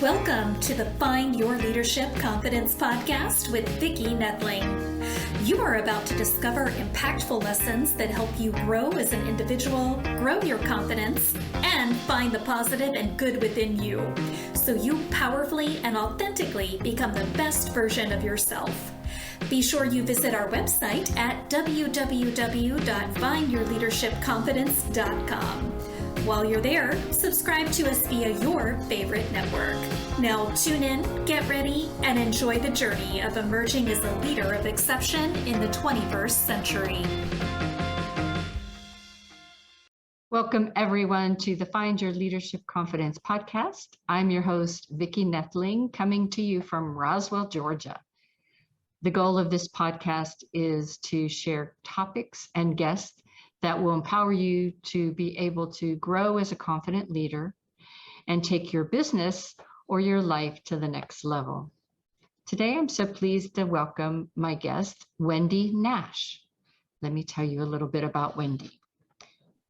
Welcome to the Find Your Leadership Confidence podcast with Vicki Netling. You are about to discover impactful lessons that help you grow as an individual, grow your confidence, and find the positive and good within you, so you powerfully and authentically become the best version of yourself. Be sure you visit our website at www.findyourleadershipconfidence.com. While you're there, subscribe to us via your favorite network. Now tune in, get ready, and enjoy the journey of emerging as a leader of exception in the 21st century. Welcome everyone to the Find Your Leadership Confidence podcast. I'm your host, Vicki Netling, coming to you from Roswell, Georgia. The goal of this podcast is to share topics and guests that will empower you to be able to grow as a confident leader and take your business or your life to the next level. Today, I'm so pleased to welcome my guest, Wendy Nash. Let me tell you a little bit about Wendy.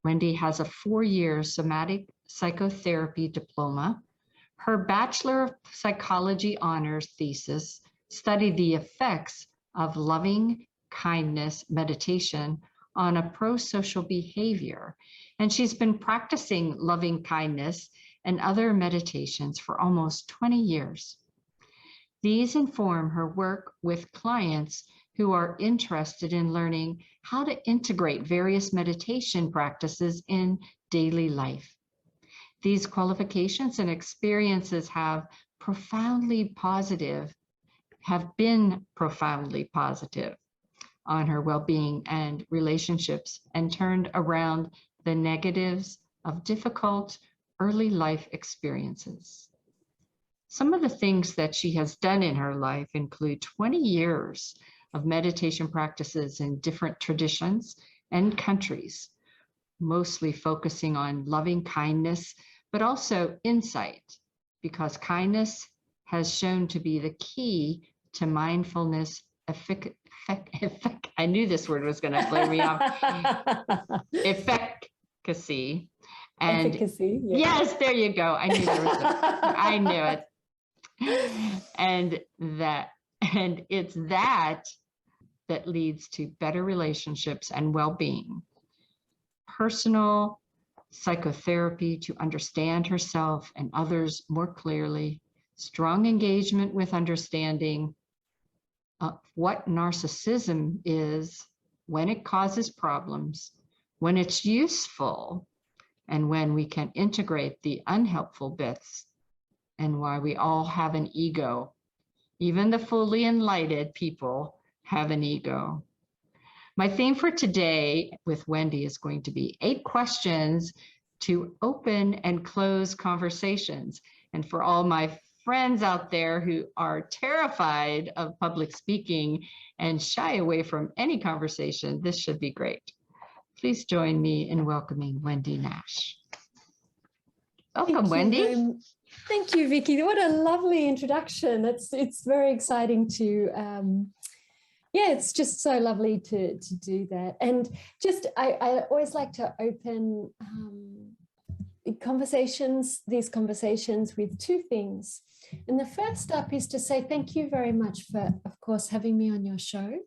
Wendy has a 4-year somatic psychotherapy diploma. Her Bachelor of Psychology honors thesis studied the effects of loving kindness meditation on a pro-social behavior. And she's been practicing loving kindness and other meditations for almost 20 years. These inform her work with clients who are interested in learning how to integrate various meditation practices in daily life. These qualifications and experiences have been profoundly positive on her well-being and relationships, and turned around the negatives of difficult early life experiences. Some of the things that she has done in her life include 20 years of meditation practices in different traditions and countries, mostly focusing on loving kindness, but also insight, because kindness has shown to be the key to mindfulness I knew this word was going to throw me off. Efficacy. And efficacy, yeah. Yes, there you go. I knew there was I knew it. And it's that leads to better relationships and well-being. Personal psychotherapy to understand herself and others more clearly, strong engagement with understanding what narcissism is, when it causes problems, when it's useful, and when we can integrate the unhelpful bits, and why we all have an ego. Even the fully enlightened people have an ego. My theme for today with Wendy is going to be 8 questions to open and close conversations. And for all my friends out there who are terrified of public speaking and shy away from any conversation, this should be great. Please join me in welcoming Wendy Nash. Welcome, Wendy. Thank you, Vicki. What a lovely introduction. It's very exciting to, it's just so lovely to do that. And just, I always like to open these conversations with 2 things. And the first up is to say thank you very much for, of course, having me on your show.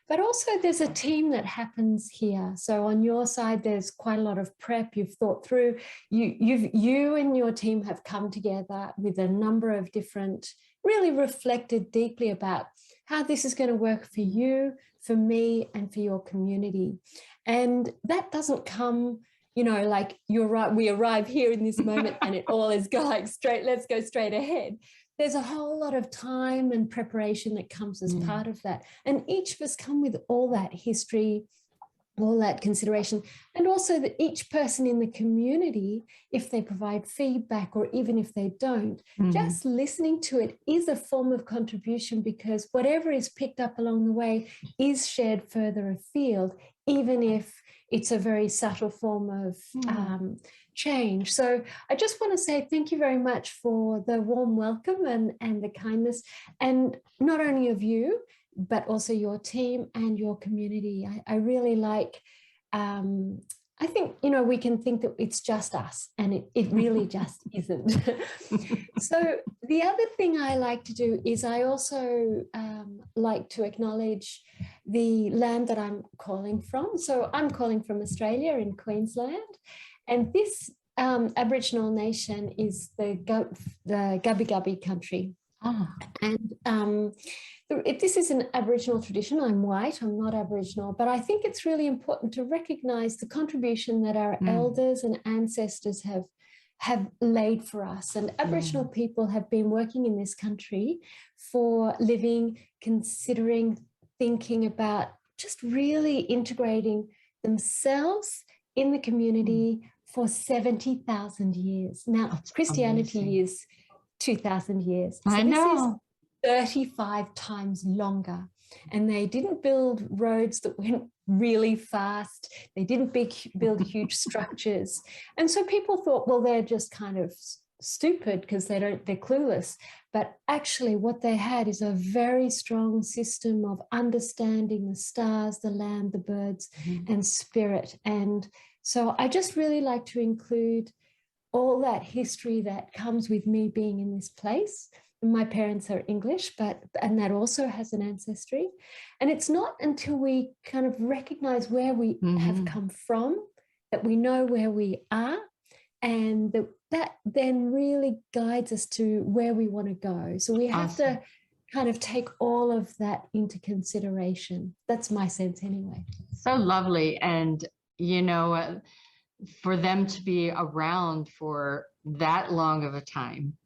But also there's a team that happens here. So on your side, there's quite a lot of prep you've thought through. You and your team have come together with a number of different, really reflected deeply about how this is going to work for you, for me, and for your community. And that doesn't come, like you're right, we arrive here in this moment and it all is going straight, let's go straight ahead. There's a whole lot of time and preparation that comes as part of that. And each of us come with all that history, all that consideration, and also that each person in the community, if they provide feedback or even if they don't, just listening to it is a form of contribution, because whatever is picked up along the way is shared further afield, even if it's a very subtle form of change. So I just want to say thank you very much for the warm welcome and the kindness, and not only of you, but also your team and your community. I really like I think, we can think that it's just us, and it really just isn't. So the other thing I like to do is I also like to acknowledge the land that I'm calling from. So I'm calling from Australia in Queensland, and this Aboriginal nation is the Gubbi Gubbi country. And this is an Aboriginal tradition. I'm white, I'm not Aboriginal, but I think it's really important to recognize the contribution that our elders and ancestors have laid for us. And Aboriginal people have been working in this country for living, considering, thinking about just really integrating themselves in the community for 70,000 years. Now, that's Christianity amazing. Is 2,000 years. So I know. This is 35 times longer. And they didn't build roads that went really fast. They didn't build huge structures. And so people thought, well, they're just kind of stupid because they're clueless. But actually what they had is a very strong system of understanding the stars, the land, the birds, and spirit. And so I just really like to include all that history that comes with me being in this place. My parents are English, and that also has an ancestry. And it's not until we kind of recognize where we have come from that we know where we are, and that then really guides us to where we want to go. So we have to kind of take all of that into consideration. That's my sense anyway. So lovely. And, for them to be around for that long of a time,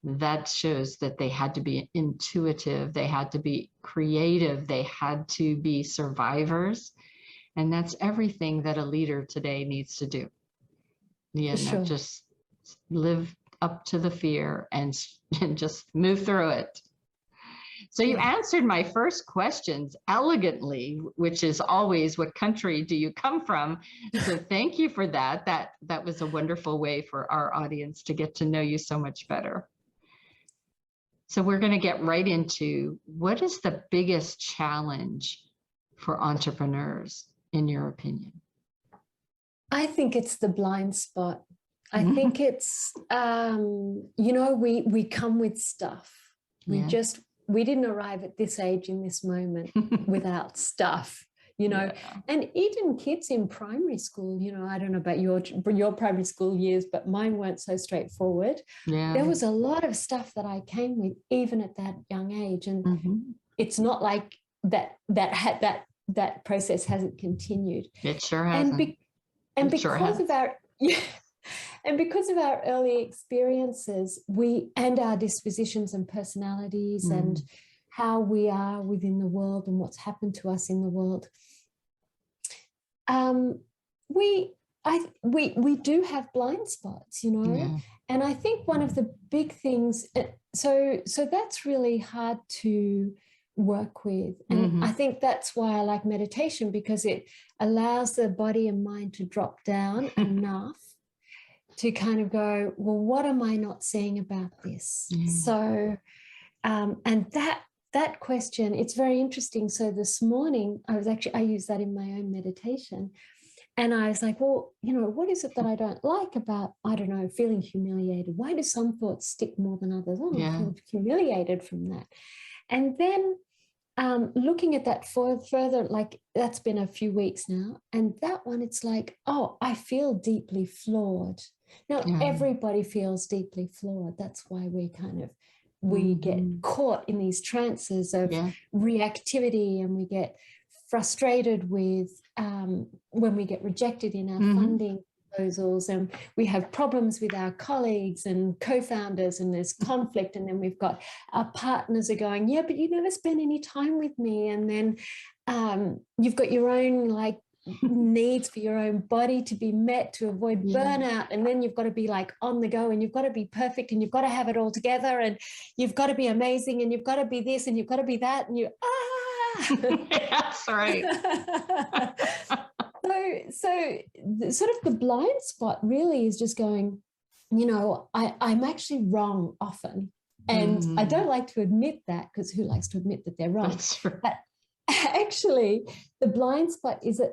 that shows that they had to be intuitive, they had to be creative, they had to be survivors. And that's everything that a leader today needs to do. Sure. Just live up to the fear and just move through it. So you answered my first questions elegantly, which is always, what country do you come from? So thank you for that. That was a wonderful way for our audience to get to know you so much better. So we're going to get right into, what is the biggest challenge for entrepreneurs, in your opinion? I think it's the blind spot. I think it's, we come with stuff. We didn't arrive at this age in this moment without stuff, and even kids in primary school, I don't know about your primary school years, but mine weren't so straightforward. Yeah. There was a lot of stuff that I came with even at that young age. And it's not like that process hasn't continued. It sure hasn't. And because of our And because of our early experiences, and our dispositions and personalities and how we are within the world and what's happened to us in the world, we do have blind spots, and I think one of the big things, so that's really hard to work with. And I think that's why I like meditation, because it allows the body and mind to drop down enough to kind of go, well, what am I not seeing about this? So, and that question, it's very interesting. So this morning, I used that in my own meditation. And I was like, well, what is it that I don't like about, I don't know, feeling humiliated? Why do some thoughts stick more than others? Oh, I feel humiliated from that. And then looking at that further, like that's been a few weeks now. And that one, it's like, oh, I feel deeply flawed. Now, everybody feels deeply flawed. That's why we get caught in these trances of reactivity, and we get frustrated with when we get rejected in our funding proposals, and we have problems with our colleagues and co-founders, and there's conflict, and then we've got our partners are going, yeah, but you never spend any time with me, and then you've got your own needs for your own body to be met to avoid burnout, and then you've got to be on the go, and you've got to be perfect, and you've got to have it all together, and you've got to be amazing, and you've got to be this, and you've got to be that, and that's right. So sort of the blind spot really is just going, I'm actually wrong often, and I don't like to admit that, because who likes to admit that they're wrong? That's right. But actually, the blind spot is a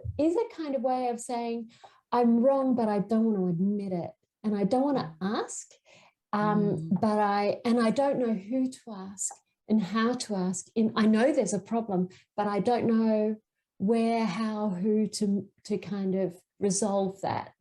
kind of way of saying, I'm wrong, but I don't want to admit it. And I don't want to ask, but I don't know who to ask and how to ask. I know there's a problem, but I don't know where, how, who to kind of resolve that.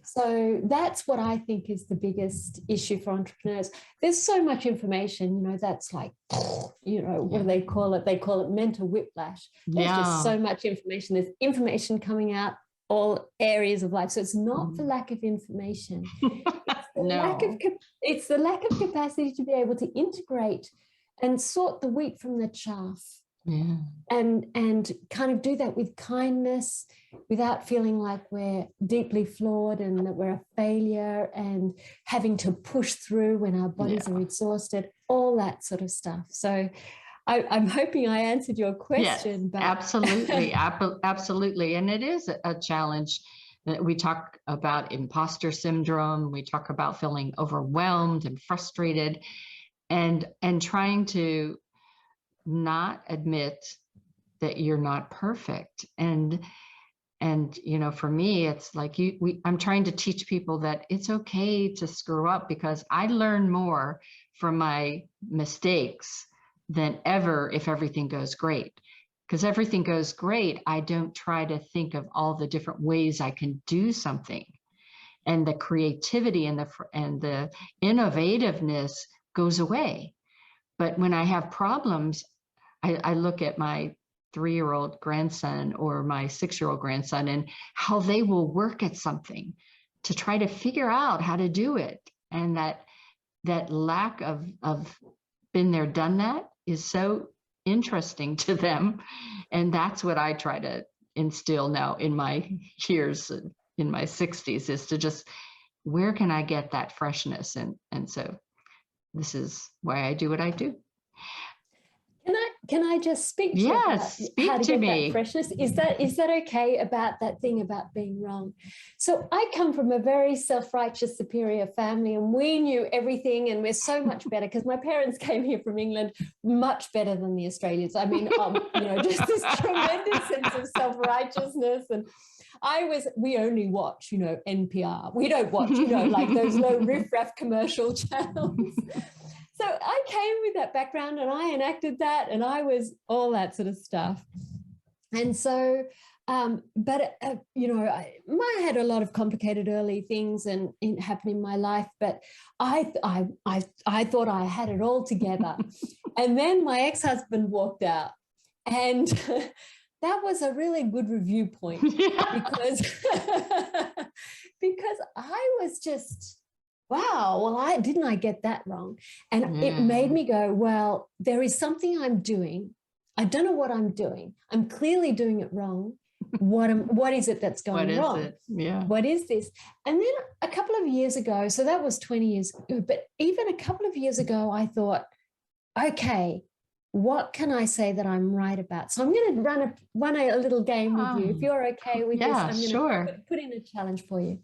So that's what I think is the biggest issue for entrepreneurs. There's so much information, that's like, what do they call it? They call it mental whiplash. There's just so much information. There's information coming out all areas of life. So it's not the lack of information. It's the lack of capacity to be able to integrate and sort the wheat from the chaff. And kind of do that with kindness, without feeling like we're deeply flawed and that we're a failure and having to push through when our bodies are exhausted, all that sort of stuff. So I'm hoping I answered your question. Yes, absolutely. Absolutely. And it is a challenge. We talk about imposter syndrome. We talk about feeling overwhelmed and frustrated and trying to not admit that you're not perfect. And for me, it's like I'm trying to teach people that it's okay to screw up, because I learn more from my mistakes than ever if everything goes great. Because everything goes great, I don't try to think of all the different ways I can do something. And the creativity and the innovativeness goes away. But when I have problems, I look at my 3-year-old grandson or my 6-year-old grandson and how they will work at something to try to figure out how to do it. And that lack of been there, done that is so interesting to them. And that's what I try to instill now in my years, in my 60s, is to just, where can I get that freshness? And so this is why I do what I do. Can I just speak to you about how to get that freshness? Is that okay about that thing about being wrong? So I come from a very self-righteous, superior family, and we knew everything, and we're so much better because my parents came here from England much better than the Australians. I mean, just this tremendous sense of self-righteousness. And we only watch, NPR. We don't watch, like those low riff-raff commercial channels. So I came with that background and I enacted that, and I was all that sort of stuff. And so, I had a lot of complicated early things and happen in my life, but I thought I had it all together. And then my ex-husband walked out, and that was a really good review point because I was just, wow, well, didn't I get that wrong? And it made me go, well, there is something I'm doing. I don't know what I'm doing. I'm clearly doing it wrong. What is it that's going wrong? What is it? Yeah. What is this? And then a couple of years ago, so that was 20 years ago, but even a couple of years ago, I thought, okay, what can I say that I'm right about? So I'm going to run a little game with you. If you're okay with this, I'm going to put in a challenge for you.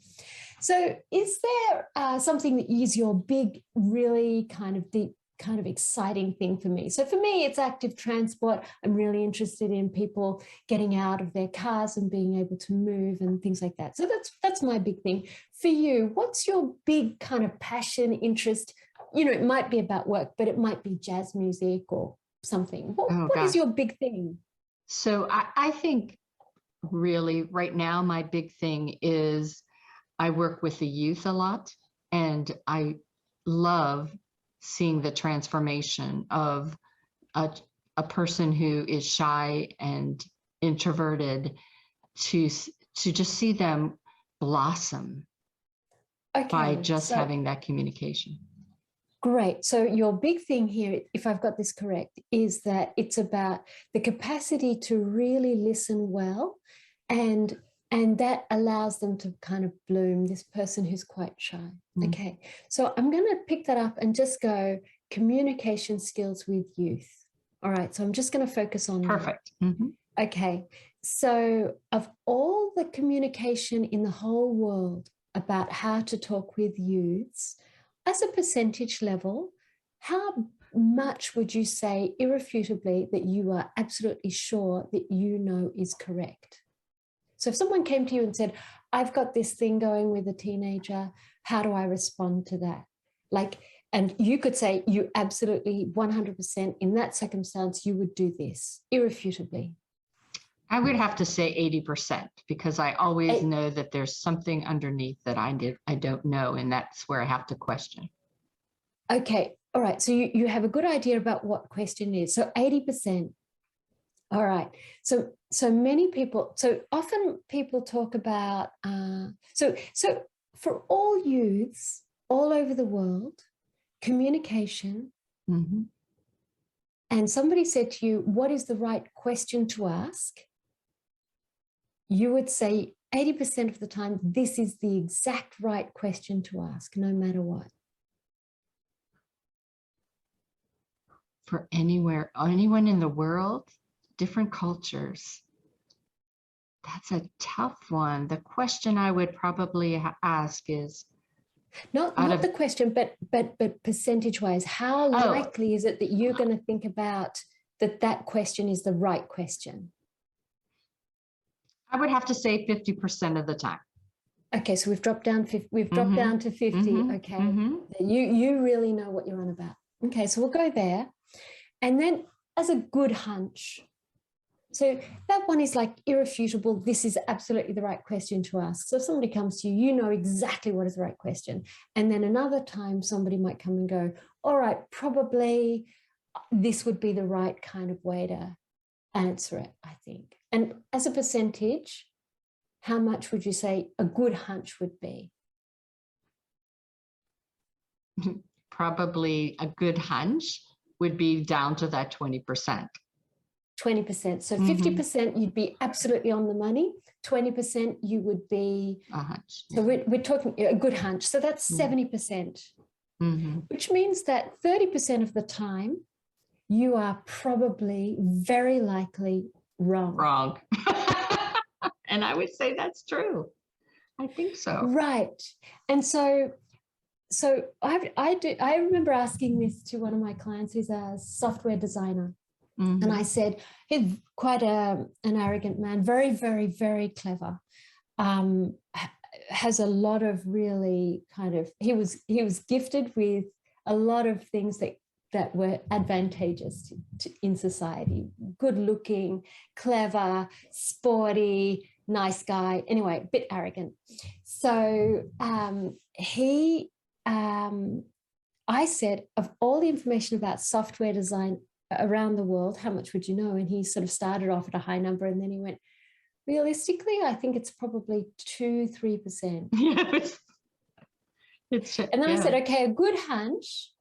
So is there something that is your big, really kind of deep, kind of exciting thing for me? So for me, it's active transport. I'm really interested in people getting out of their cars and being able to move and things like that. So that's my big thing. For you, what's your big kind of passion, interest? It might be about work, but it might be jazz music or something. What is your big thing? So I think really right now, my big thing is I work with the youth a lot, and I love seeing the transformation of a person who is shy and introverted to just see them blossom by just having that communication. Great. So your big thing here, if I've got this correct, is that it's about the capacity to really listen well, and that allows them to kind of bloom, this person who's quite shy. Okay. So I'm going to pick that up and just go communication skills with youth. All right. So I'm just going to focus on Perfect. Okay. So of all the communication in the whole world about how to talk with youths, as a percentage level, how much would you say irrefutably that you are absolutely sure that is correct? So if someone came to you and said, I've got this thing going with a teenager, how do I respond to that? Like, and you could say you absolutely 100% in that circumstance, you would do this irrefutably. I would have to say 80% because I always know that there's something underneath that I don't know. And that's where I have to question. Okay. All right. So you have a good idea about what question is. So 80%. All right. So many people, so often people talk about, so for all youths all over the world, communication, Mm-hmm. and somebody said to you, what is the right question to ask? You would say 80% of the time, this is the exact right question to ask, no matter what. For anyone in the world, different cultures. That's a tough one. The question I would probably ask is, not the question, but percentage-wise, how likely is it that you're going to think about that question is the right question? I would have to say 50% of the time. Okay, so we've dropped down. We've dropped Mm-hmm. down to 50. Mm-hmm. Okay, mm-hmm. You really know what you're on about. Okay, so we'll go there, and then as a good hunch. So that one is like irrefutable. This is absolutely the right question to ask. So if somebody comes to you, you know exactly what is the right question. And then another time somebody might come and go, all right, probably this would be the right kind of way to answer it, I think. And as a percentage, how much would you say a good hunch would be? Probably a good hunch would be down to that 20%. 20%. So 50% you'd be absolutely on the money. 20% you would be a hunch. So we're talking a good hunch. So that's 70%, which means that 30% of the time you are probably very likely wrong. And I would say that's true. I think so. Right. And so I remember asking this to one of my clients who's a software designer. And I said, he's quite an arrogant man, very, very, very clever, has a lot of really kind of, he was gifted with a lot of things that were advantageous in society, good looking, clever, sporty, nice guy, anyway, a bit arrogant. So I said, of all the information about software design around the world, how much would you know? And he sort of started off at a high number and then he went, realistically, I think it's probably 2-3%. Yes. And then I said, okay, a good hunch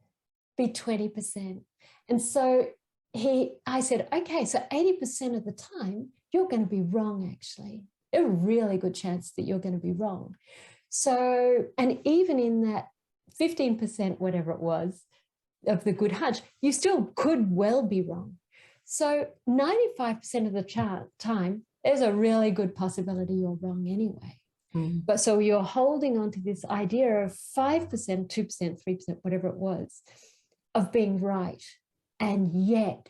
be 20%. And so I said, okay, so 80% of the time you're going to be wrong, actually. There's a really good chance that you're going to be wrong. So, and even in that 15%, whatever it was, of the good hunch, you still could well be wrong. So 95% of the time, there's a really good possibility you're wrong anyway. But so you're holding on to this idea of 5%, 2%, 3%, whatever it was, of being right. And yet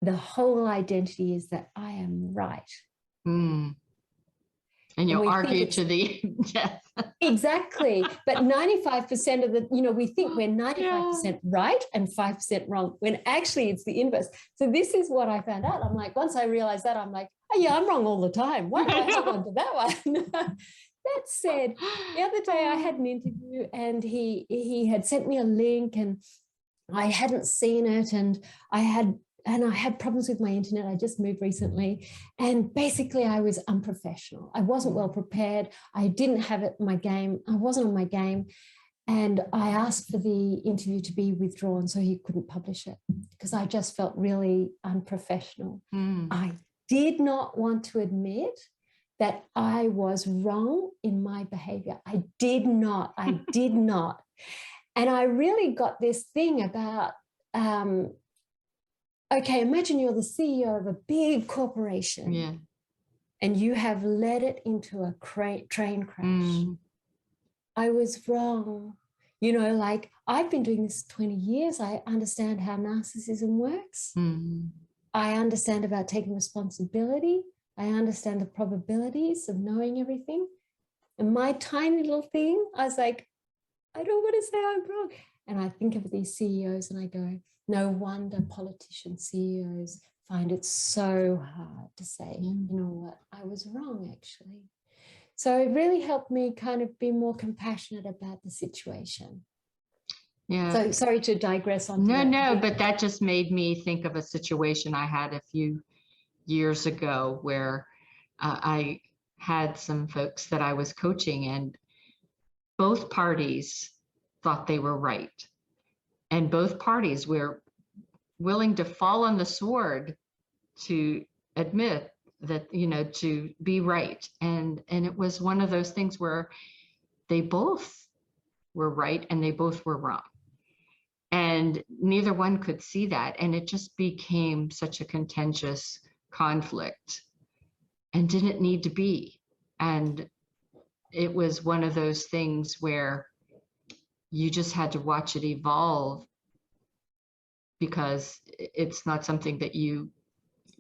the whole identity is that I am right. And you'll argue to the death. Exactly. But 95% of we think we're 95% right and 5% wrong, when actually it's the inverse. So this is what I found out. I'm like, once I realized that, I'm like, oh yeah, I'm wrong all the time. Why do I hold on to that one? That said, the other day I had an interview and he had sent me a link and I hadn't seen it, and I had problems with my internet. I just moved recently. And basically I was unprofessional. I wasn't well prepared. I didn't have it in my game. I wasn't on my game. And I asked for the interview to be withdrawn so he couldn't publish it because I just felt really unprofessional. I did not want to admit that I was wrong in my behavior. I did not. And I really got this thing about, okay, imagine you're the CEO of a big corporation and you have led it into a train crash. I was wrong. Like I've been doing this 20 years. I understand how narcissism works. I understand about taking responsibility. I understand the probabilities of knowing everything. And my tiny little thing, I was like, I don't want to say I'm wrong. And I think of these CEOs and I go, no wonder politicians, CEOs find it so hard to say, you know what, I was wrong actually. So it really helped me kind of be more compassionate about the situation. Yeah. So sorry to digress on. No, but that just made me think of a situation I had a few years ago where I had some folks that I was coaching, and both parties thought they were right. And both parties were willing to fall on the sword to admit that, to be right. And it was one of those things where they both were right and they both were wrong. And neither one could see that. And it just became such a contentious conflict and didn't need to be. And it was one of those things where you just had to watch it evolve, because it's not something that you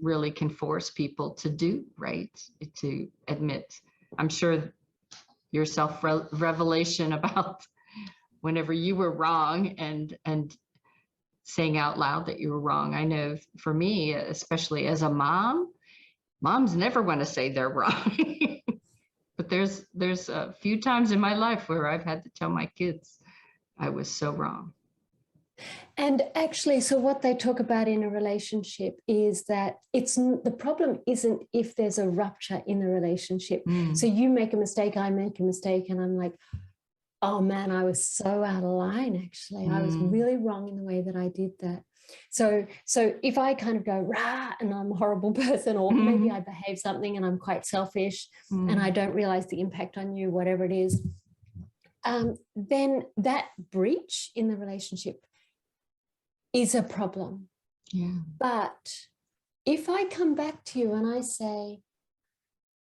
really can force people to do, right? To admit. I'm sure your self-revelation about whenever you were wrong and saying out loud that you were wrong. I know for me, especially as a mom, moms never want to say they're wrong. But there's a few times in my life where I've had to tell my kids I was so wrong. And actually, so what they talk about in a relationship is that the problem isn't if there's a rupture in the relationship. So you make a mistake, I make a mistake, and I'm like, oh man, I was so out of line, actually. I was really wrong in the way that I did that. So if I kind of go, rah, and I'm a horrible person, or maybe I behave something and I'm quite selfish and I don't realize the impact on you, whatever it is, then that breach in the relationship is a problem. Yeah. But if I come back to you and I say,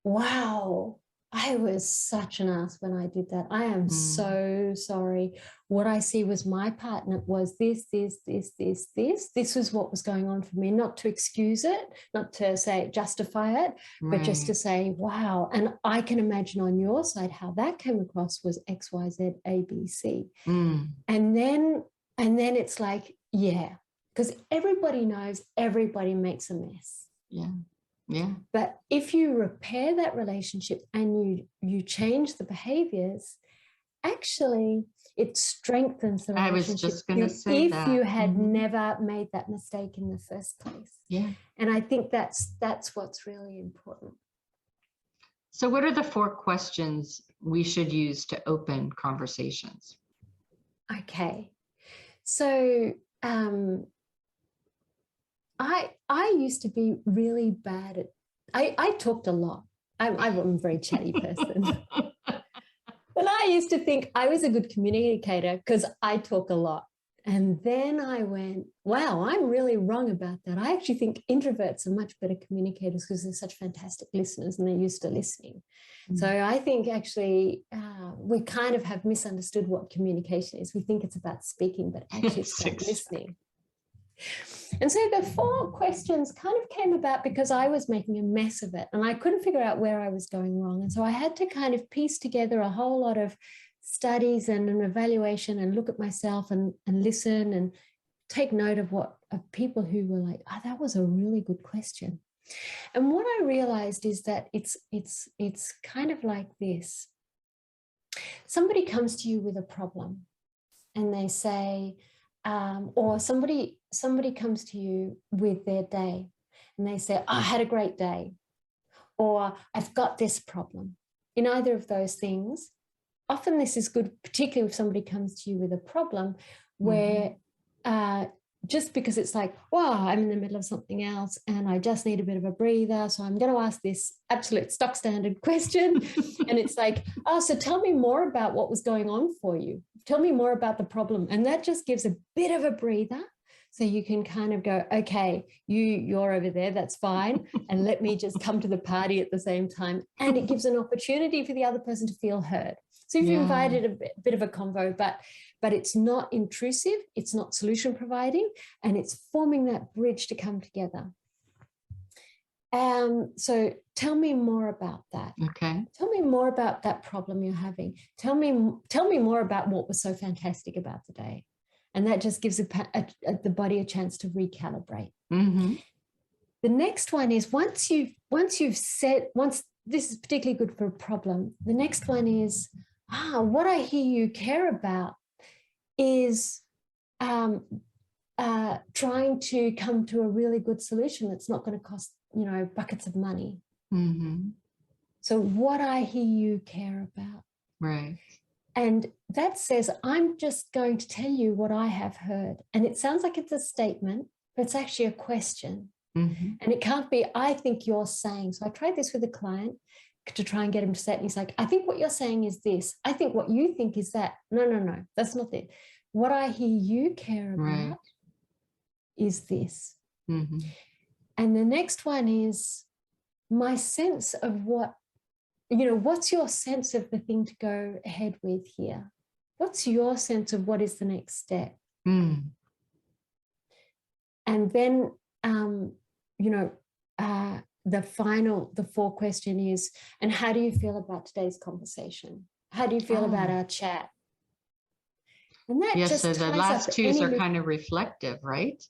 wow, I was such an ass when I did that. I am so sorry. What I see was my partner was this. This was what was going on for me, not to excuse it, not to say justify it, but just to say, wow. And I can imagine on your side how that came across was X, Y, Z, A, B, C. And then it's like, yeah, because everybody knows everybody makes a mess. Yeah. Yeah. But if you repair that relationship and you change the behaviors, actually it strengthens the relationship. I was just going to say that. If you had never made that mistake in the first place. Yeah. And I think that's what's really important. So what are the 4 questions we should use to open conversations? Okay. So I used to be really bad at, I talked a lot. I'm a very chatty person. But I used to think I was a good communicator because I talk a lot. And then I went, wow, I'm really wrong about that. I actually think introverts are much better communicators because they're such fantastic listeners and they're used to listening. So I think actually we kind of have misunderstood what communication is. We think it's about speaking, but actually it's about listening. And so the 4 questions kind of came about because I was making a mess of it and I couldn't figure out where I was going wrong. And so I had to kind of piece together a whole lot of studies and an evaluation and look at myself and listen and take note of people who were like, oh, that was a really good question. And what I realized is that it's kind of like this. Somebody comes to you with a problem and they say, or somebody comes to you with their day and they say, oh, I had a great day, or I've got this problem. In either of those things, often this is good, particularly if somebody comes to you with a problem where just because it's like, wow, I'm in the middle of something else and I just need a bit of a breather. So I'm going to ask this absolute stock standard question. And it's like, oh, so tell me more about what was going on for you. Tell me more about the problem. And that just gives a bit of a breather. So you can kind of go, okay, you're over there, that's fine. And let me just come to the party at the same time. And it gives an opportunity for the other person to feel heard. So you've invited a bit of a convo, but it's not intrusive, it's not solution providing, and it's forming that bridge to come together. So tell me more about that. Okay. Tell me more about that problem you're having. Tell me more about what was so fantastic about the day. And that just gives the body a chance to recalibrate. Mm-hmm. The next one is once this is particularly good for a problem, the next one is, what I hear you care about is trying to come to a really good solution that's not going to cost, buckets of money. Mm-hmm. So what I hear you care about. Right. And that says, I'm just going to tell you what I have heard. And it sounds like it's a statement, but it's actually a question. Mm-hmm. And it can't be, I think you're saying. So I tried this with a client to try and get him to say it. And he's like, I think what you're saying is this. I think what you think is that. No, that's not it. What I hear you care about is this. Mm-hmm. And the next one is my sense of what's your sense of the thing to go ahead with here? What's your sense of what is the next step? Mm. And then, the fourth question is, and how do you feel about today's conversation? How do you feel about our chat? And that just so the ties last up twos are kind of reflective, right?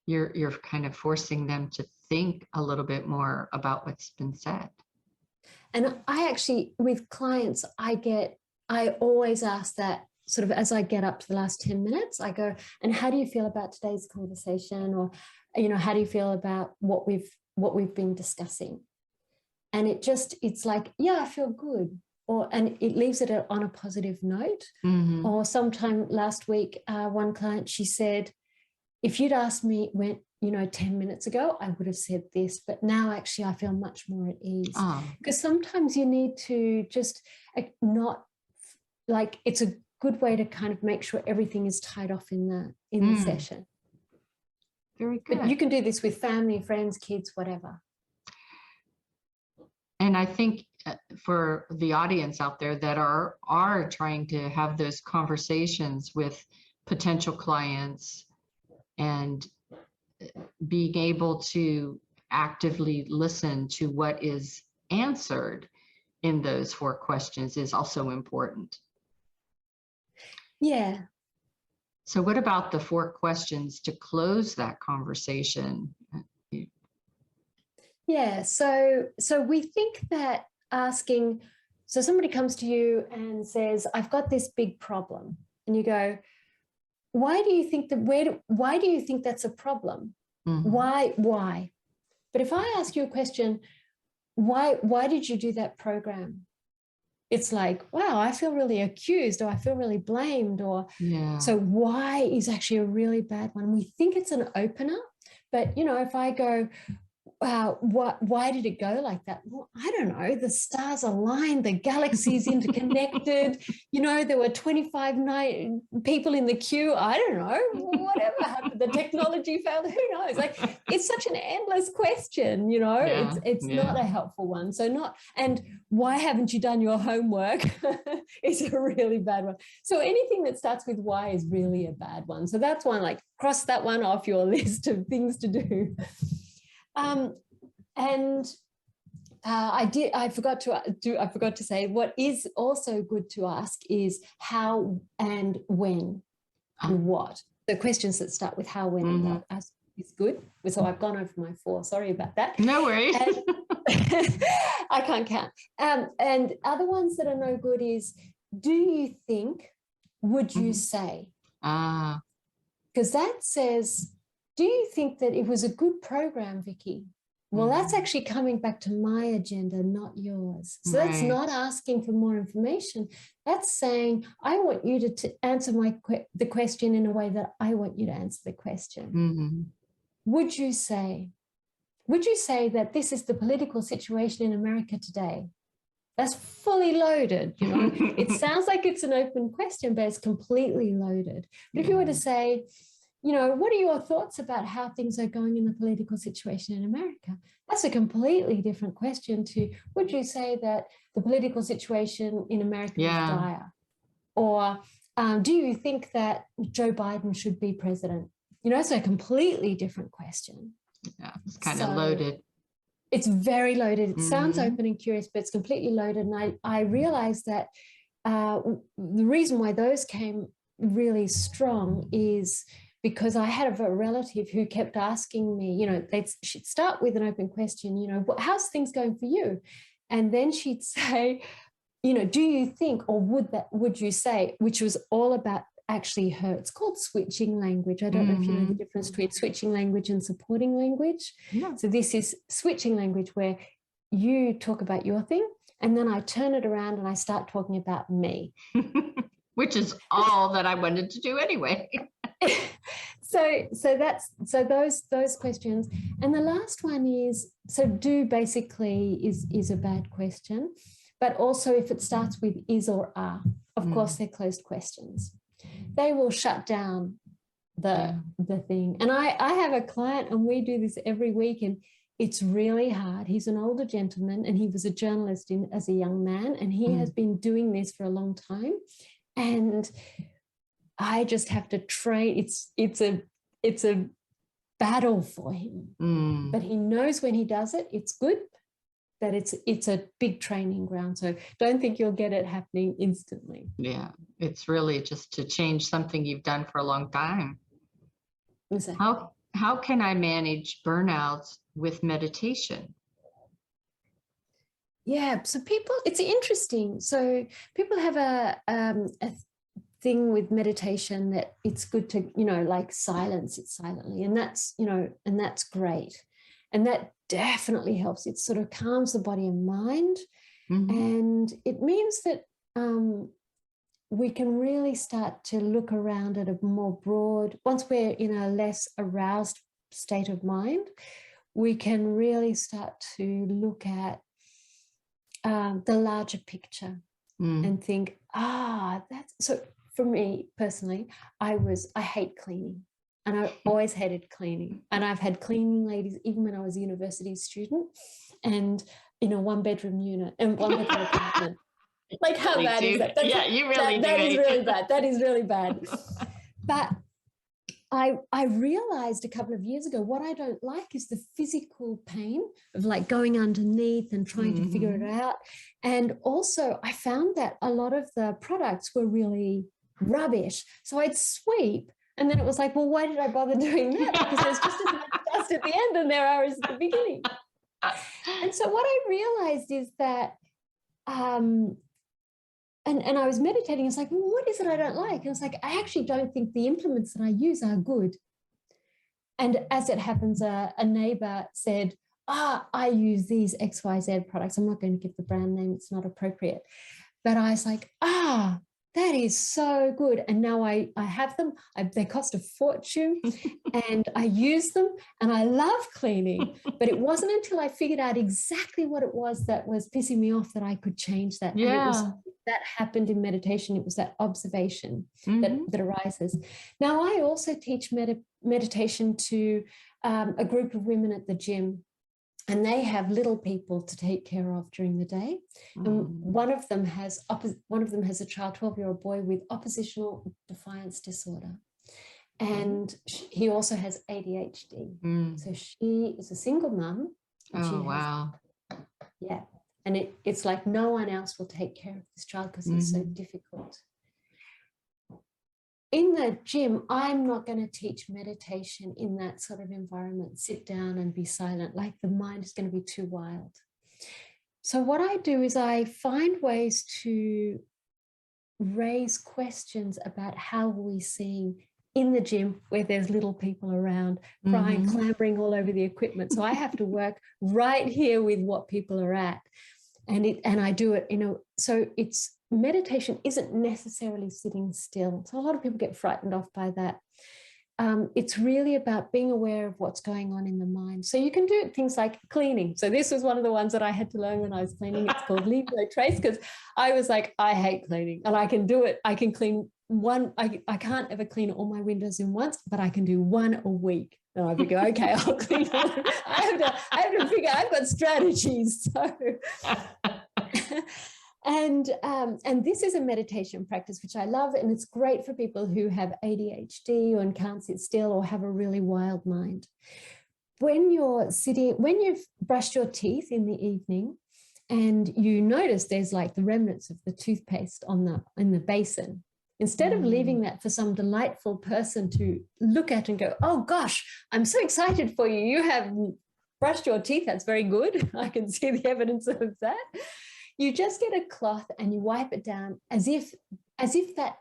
You're kind of forcing them to think a little bit more about what's been said. And I actually, with clients, I always ask that sort of as I get up to the last 10 minutes, I go, and how do you feel about today's conversation? Or, how do you feel about what we've been discussing? And it's like, yeah, I feel good. And it leaves it on a positive note. Mm-hmm. Or sometime last week, one client, she said, if you'd asked me 10 minutes ago, I would have said this, but now actually I feel much more at ease. Because sometimes you need to just not, like, it's a good way to kind of make sure everything is tied off in the session. Very good. But you can do this with family, friends, kids, whatever. And I think for the audience out there that are trying to have those conversations with potential clients and being able to actively listen to what is answered in those 4 questions is also important. Yeah. So what about the 4 questions to close that conversation? Yeah, so we think that asking, so somebody comes to you and says, I've got this big problem. And you go, why do you think that's a problem? Mm-hmm. Why? But if I ask you a question, why did you do that program? It's like, wow, I feel really accused, or I feel really blamed, or so why is actually a really bad one. We think it's an opener, but if I go, why did it go like that? Well, I don't know. The stars aligned, the galaxies interconnected. There were 25 people in the queue. I don't know. Whatever happened, the technology failed. Who knows? Like, it's such an endless question. It's not a helpful one. And why haven't you done your homework? Is a really bad one. So anything that starts with why is really a bad one. So that's one. Like, cross that one off your list of things to do. I forgot to say, what is also good to ask is how and when and what. The questions that start with how, when, and what is good. So I've gone over my 4. Sorry about that. No worries. I can't count. And other ones that are no good is, do you think, would you say? Because that says, do you think that it was a good program, Vicki? Well, that's actually coming back to my agenda, not yours. So that's not asking for more information. That's saying, I want you to answer the question in a way that I want you to answer the question. Mm-hmm. Would you say that this is the political situation in America today? That's fully loaded. It sounds like it's an open question, but it's completely loaded. But if you were to say, what are your thoughts about how things are going in the political situation in America? That's a completely different question to, would you say that the political situation in America is dire? Or do you think that Joe Biden should be president? It's a completely different question. Yeah, it's kind of loaded. It's very loaded. It sounds Mhm. open and curious, but it's completely loaded. And I realized that the reason why those came really strong is because I had a relative who kept asking me, she'd start with an open question, how's things going for you? And then she'd say, do you think, or would you say, which was all about actually her, it's called switching language. I don't know if you know the difference between switching language and supporting language. Yeah. So this is switching language where you talk about your thing and then I turn it around and I start talking about me. Which is all that I wanted to do anyway. so those questions. And the last one is, so do basically is a bad question, but also if it starts with is or are, of course they're closed questions. They will shut down the thing. And I have a client and we do this every week and it's really hard. He's an older gentleman and he was a journalist as a young man, and he has been doing this for a long time. And I just have to train. It's a battle for him, but he knows when he does it, it's good. That it's a big training ground. So don't think you'll get it happening instantly. Yeah, it's really just to change something you've done for a long time. Exactly. How can I manage burnouts with meditation? Yeah, so it's interesting. So people have a thing with meditation that it's good to, like silence it silently. And that's great. And that definitely helps. It sort of calms the body and mind. And it means that we can really start to look around at a more broad, once we're in a less aroused state of mind, we can really start to look at the larger picture and think, that's so. For me personally, I hate cleaning. And I always hated cleaning. And I've had cleaning ladies, even when I was a university student, and in a one-bedroom unit and one-bedroom apartment. Like, how bad is that? You really do. That is really bad. That is really bad. But I realized a couple of years ago, what I don't like is the physical pain of like going underneath and trying to figure it out. And also I found that a lot of the products were really rubbish. So I'd sweep. And then it was like, well, why did I bother doing that? Because there's just as much dust at the end and there are as at the beginning. And so what I realized is that, and I was meditating, it's like, well, what is it I don't like? And it's like, I actually don't think the implements that I use are good. And as it happens, a neighbor said, I use these XYZ products. I'm not going to give the brand name, it's not appropriate. But I was like, that is so good. And now I have them. They cost a fortune and I use them and I love cleaning. But it wasn't until I figured out exactly what it was that was pissing me off that I could change that. Yeah. And that happened in meditation. It was that observation that arises. Now, I also teach meditation to a group of women at the gym. And they have little people to take care of during the day. And one of them has a child, 12-year-old boy with oppositional defiance disorder. And he also has ADHD. So she is a single mum. Wow. Yeah. And it's like no one else will take care of this child because he's so difficult. In the gym, I'm not going to teach meditation in that sort of environment. Sit down and be silent, like the mind is going to be too wild. So what I do is I find ways to raise questions about how we're seeing in the gym where there's little people around crying, clambering all over the equipment. So I have to work right here with what people are at. And I do it, so it's meditation isn't necessarily sitting still. So a lot of people get frightened off by that. It's really about being aware of what's going on in the mind. So you can do things like cleaning. So this was one of the ones that I had to learn when I was cleaning. It's called Leave No Trace, because I was like, I hate cleaning and I can do it. I can clean one. I can't ever clean all my windows in once, but I can do one a week. And I figure, okay, I'll clean one. I have to figure, I've got strategies. So And this is a meditation practice, which I love. And it's great for people who have ADHD and can't sit still or have a really wild mind. when you've brushed your teeth in the evening and you notice there's like the remnants of the toothpaste in the basin, instead of leaving that for some delightful person to look at and go, oh gosh, I'm so excited for you. You have brushed your teeth. That's very good. I can see the evidence of that. You just get a cloth and you wipe it down as if that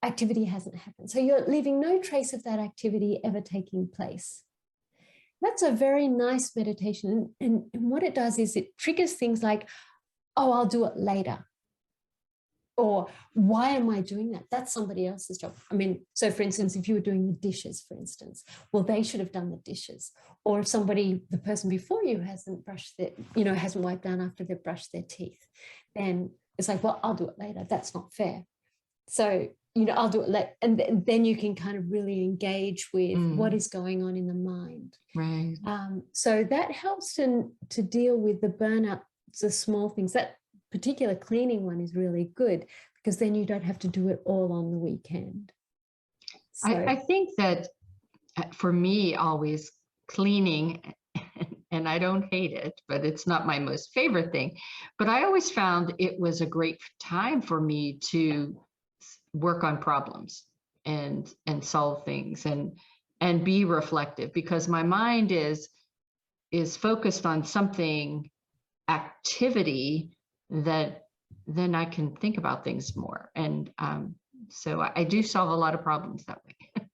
activity hasn't happened. So you're leaving no trace of that activity ever taking place. That's a very nice meditation. And what it does is it triggers things like, oh, I'll do it later. Or why am I doing that? That's somebody else's job. I mean, so for instance, if you were doing the dishes, for instance, well, they should have done the dishes. Or if the person before you hasn't hasn't wiped down after they've brushed their teeth, then it's like, well, I'll do it later. That's not fair. So, I'll do it later. And then you can kind of really engage with what is going on in the mind. Right. So that helps to deal with the burnout, the small things. That particular cleaning one is really good because then you don't have to do it all on the weekend. So, I think that for me, always cleaning, and I don't hate it, but it's not my most favorite thing, but I always found it was a great time for me to work on problems and solve things and be reflective, because my mind is focused on something, activity, that then I can think about things more. And so I do solve a lot of problems that way.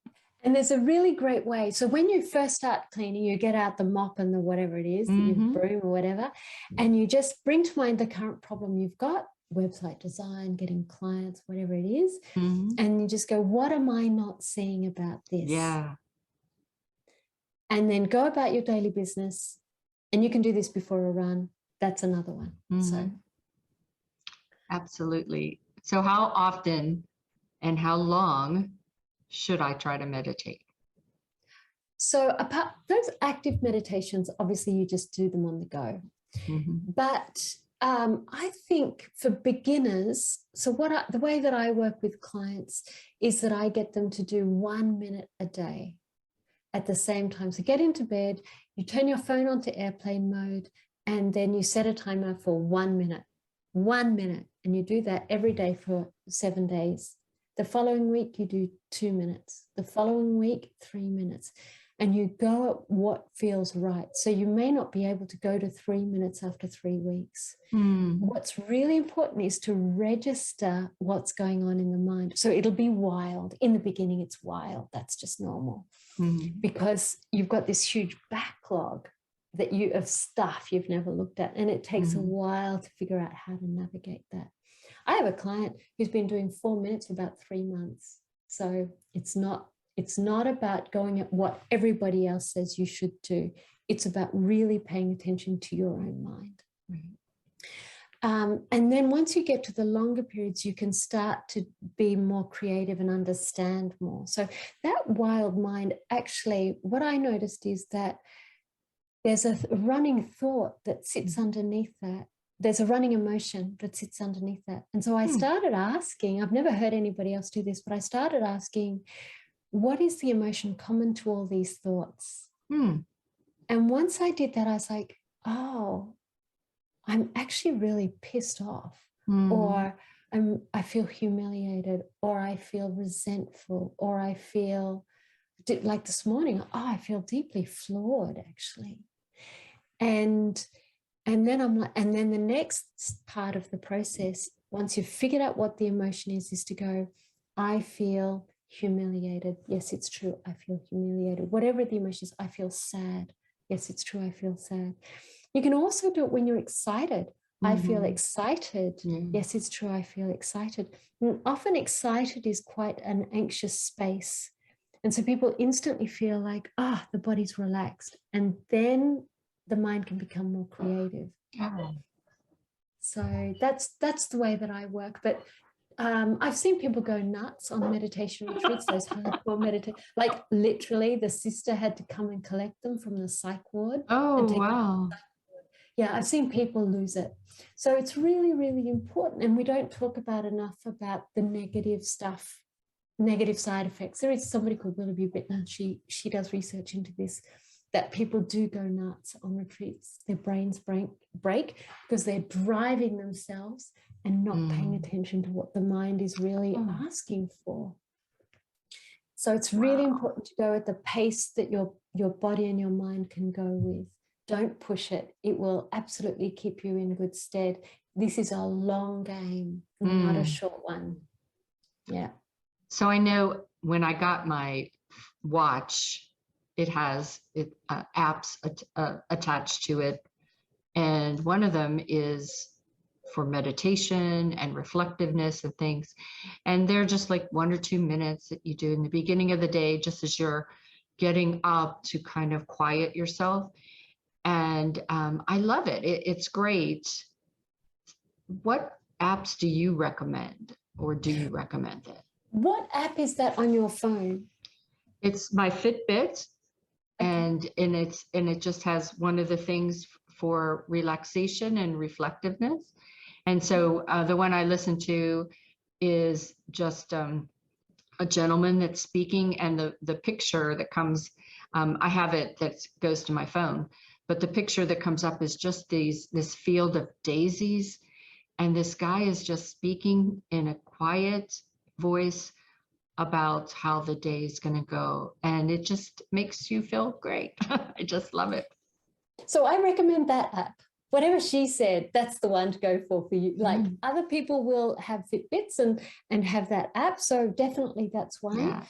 And there's a really great way. So when you first start cleaning, you get out the mop and the whatever it is, the broom or whatever, and you just bring to mind the current problem you've got, website design, getting clients, whatever it is. And you just go, what am I not seeing about this? Yeah. And then go about your daily business. And you can do this before a run. That's another one. So absolutely. So how often and how long should I try to meditate? So apart those active meditations, obviously you just do them on the go. But I think for beginners, so the way that I work with clients is that I get them to do 1 minute a day at the same time. So get into bed, you turn your phone onto airplane mode, and then you set a timer for 1 minute. 1 minute. And you do that every day for 7 days. The following week, you do 2 minutes. The following week, 3 minutes. And you go at what feels right. So you may not be able to go to 3 minutes after 3 weeks. What's really important is to register what's going on in the mind. So it'll be wild. In the beginning, it's wild. That's just normal. Because you've got this huge backlog of stuff you've never looked at. And it takes a while to figure out how to navigate that. I have a client who's been doing 4 minutes for about 3 months. So it's not about going at what everybody else says you should do. It's about really paying attention to your own mind. And then once you get to the longer periods, you can start to be more creative and understand more. So that wild mind, actually, what I noticed is that there's a running thought that sits underneath that. There's a running emotion that sits underneath that. And so I started asking, I've never heard anybody else do this, but I started asking, what is the emotion common to all these thoughts? And once I did that, I was like, oh, I'm actually really pissed off, or I feel humiliated, or I feel resentful, or I feel like this morning, I feel deeply flawed, actually. And then I'm like, and then the next part of the process, once you've figured out what the emotion is to go, I feel humiliated. Yes, it's true. I feel humiliated. Whatever the emotion is, I feel sad. Yes, it's true. I feel sad. You can also do it when you're excited. I feel excited. Yes, it's true. I feel excited. And often excited is quite an anxious space. And so people instantly feel like, the body's relaxed. And then the mind can become more creative. So that's the way that I work. But I've seen people go nuts on meditation retreats, those hardcore meditation, like literally the sister had to come and collect them from the psych ward. Oh, wow. Yeah, I've seen people lose it. So it's really, really important. And we don't talk about enough about the negative stuff, negative side effects. There is somebody called Willoughby Bittner. She does research into this. that people do go nuts on retreats. Their brains break because they're driving themselves and not paying attention to what the mind is really asking for. So it's really important to go at the pace that your body and your mind can go with. Don't push it. It will absolutely keep you in good stead. This is a long game, not a short one. Yeah. So I know when I got my watch, it has apps attached to it. And one of them is for meditation and reflectiveness and things. And they're just like 1 or 2 minutes that you do in the beginning of the day, just as you're getting up to kind of quiet yourself. And I love it. It's great. What apps do you recommend, or do you recommend it? What app is that on your phone? It's my Fitbit, and it just has one of the things for relaxation and reflectiveness. And so the one I listen to is just a gentleman that's speaking, and the picture that comes, I have it that goes to my phone, but the picture that comes up is just this field of daisies, and this guy is just speaking in a quiet voice about how the day is going to go, and it just makes you feel great. I just love it. So I recommend that app. Whatever she said, that's the one to go for you. Like other people will have Fitbits and have that app. So definitely that's one. Yeah,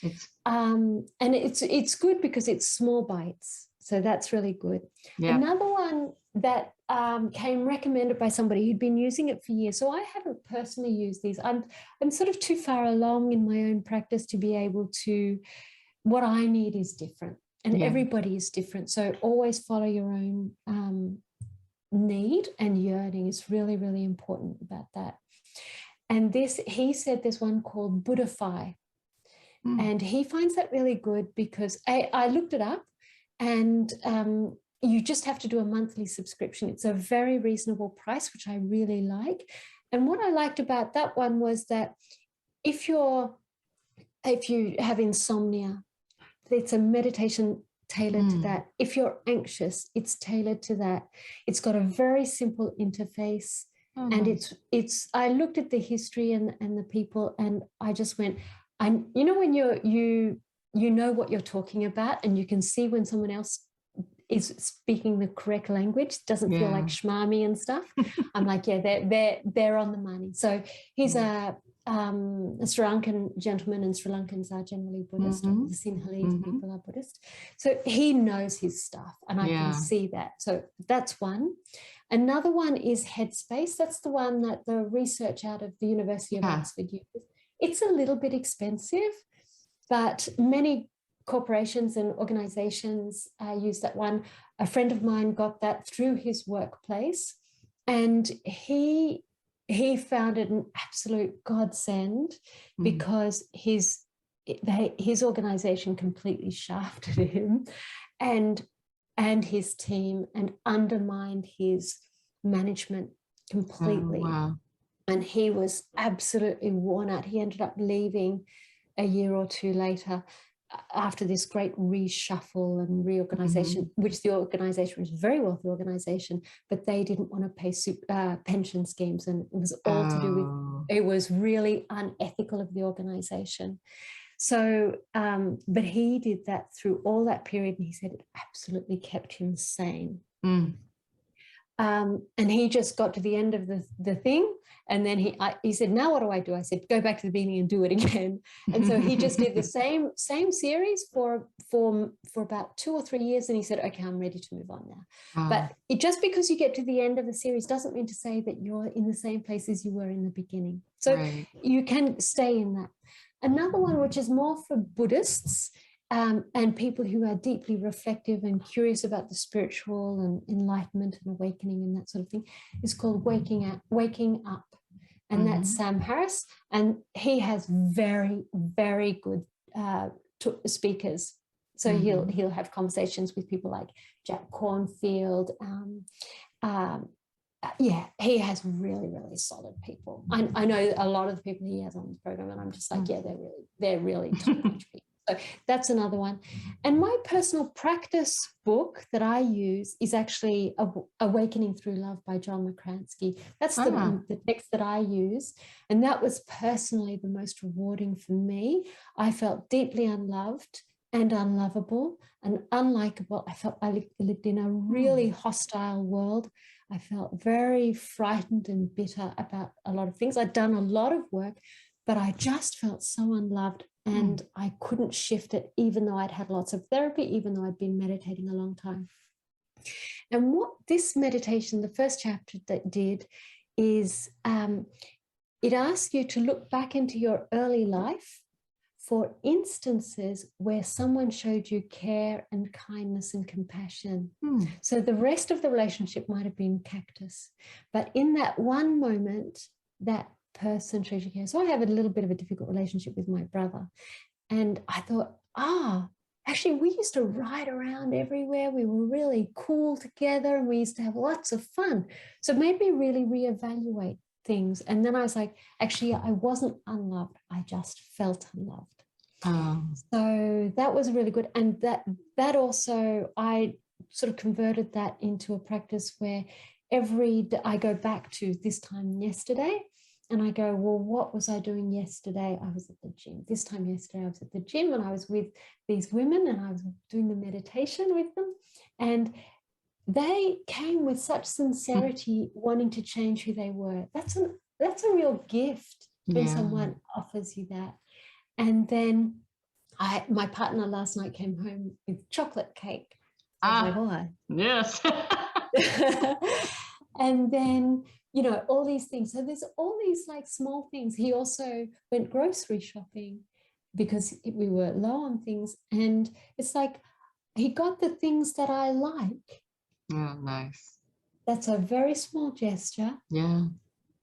and it's good because it's small bites. So that's really good. Yeah. Another one that came recommended by somebody who'd been using it for years. So I haven't personally used these. I'm sort of too far along in my own practice to be able to, what I need is different, and everybody is different. So always follow your own need and yearning is really, really important about that. And he said there's one called Buddhify, and he finds that really good because I looked it up, and you just have to do a monthly subscription. It's a very reasonable price, which I really like. And what I liked about that one was that if you have insomnia, it's a meditation tailored to that. If you're anxious, it's tailored to that. It's got a very simple interface, and it's. I looked at the history and the people, and I just went. When you know what you're talking about, and you can see when someone else is speaking the correct language, doesn't feel like schmarmy and stuff. I'm like, they're on the money. So he's a Sri Lankan gentleman, and Sri Lankans are generally Buddhist. The Sinhalese people are Buddhist. So he knows his stuff, and I can see that. So that's one. Another one is Headspace. That's the one that the research out of the University of Oxford uses. It's a little bit expensive, but many corporations and organizations use that one. A friend of mine got that through his workplace, and he found it an absolute godsend because his organization completely shafted him and his team and undermined his management completely. Oh, wow. And he was absolutely worn out. He ended up leaving a year or two later after this great reshuffle and reorganization, which the organization was a very wealthy organization, but they didn't want to pay pension schemes. And it was all to do with, it was really unethical of the organization. So, but he did that through all that period, and he said it absolutely kept him sane. And he just got to the end of the thing, and then he said, "Now what do I do?" I said, "Go back to the beginning and do it again." And so he just did the same series for about 2 or 3 years, and he said, "Okay, I'm ready to move on now." But just because you get to the end of the series doesn't mean to say that you're in the same place as you were in the beginning. So you can stay in that. Another one, which is more for Buddhists and people who are deeply reflective and curious about the spiritual and enlightenment and awakening and that sort of thing, is called Waking Up. And that's Sam Harris. And he has very, very good speakers. So he'll have conversations with people like Jack Cornfield. He has really, really solid people. I know a lot of the people he has on his program, and I'm just like, they're really top-notch people. So that's another one. And my personal practice book that I use is actually Awakening Through Love by John McCransky. That's the text that I use. And that was personally the most rewarding for me. I felt deeply unloved and unlovable and unlikable. I felt I lived in a really hostile world. I felt very frightened and bitter about a lot of things. I'd done a lot of work, but I just felt so unloved. And I couldn't shift it, even though I'd had lots of therapy, even though I'd been meditating a long time. And what this meditation, the first chapter that did, is it asks you to look back into your early life for instances where someone showed you care and kindness and compassion. So the rest of the relationship might have been cactus. But in that one moment, that person showed you care. So I have a little bit of a difficult relationship with my brother. And I thought, actually, we used to ride around everywhere. We were really cool together and we used to have lots of fun. So maybe really reevaluate things. And then I was like, actually, I wasn't unloved. I just felt unloved. So that was really good. And that also, I sort of converted that into a practice where every day I go back to this time yesterday and I go, well, what was I doing yesterday? I was at the gym. This time yesterday, I was at the gym and I was with these women and I was doing the meditation with them. And they came with such sincerity, wanting to change who they were. That's a real gift when someone offers you that. And then my partner last night came home with chocolate cake. So I was like, yes. And then, all these things. So there's all these like small things. He also went grocery shopping because we were low on things. And it's like, he got the things that I like. Oh, nice. That's a very small gesture. Yeah.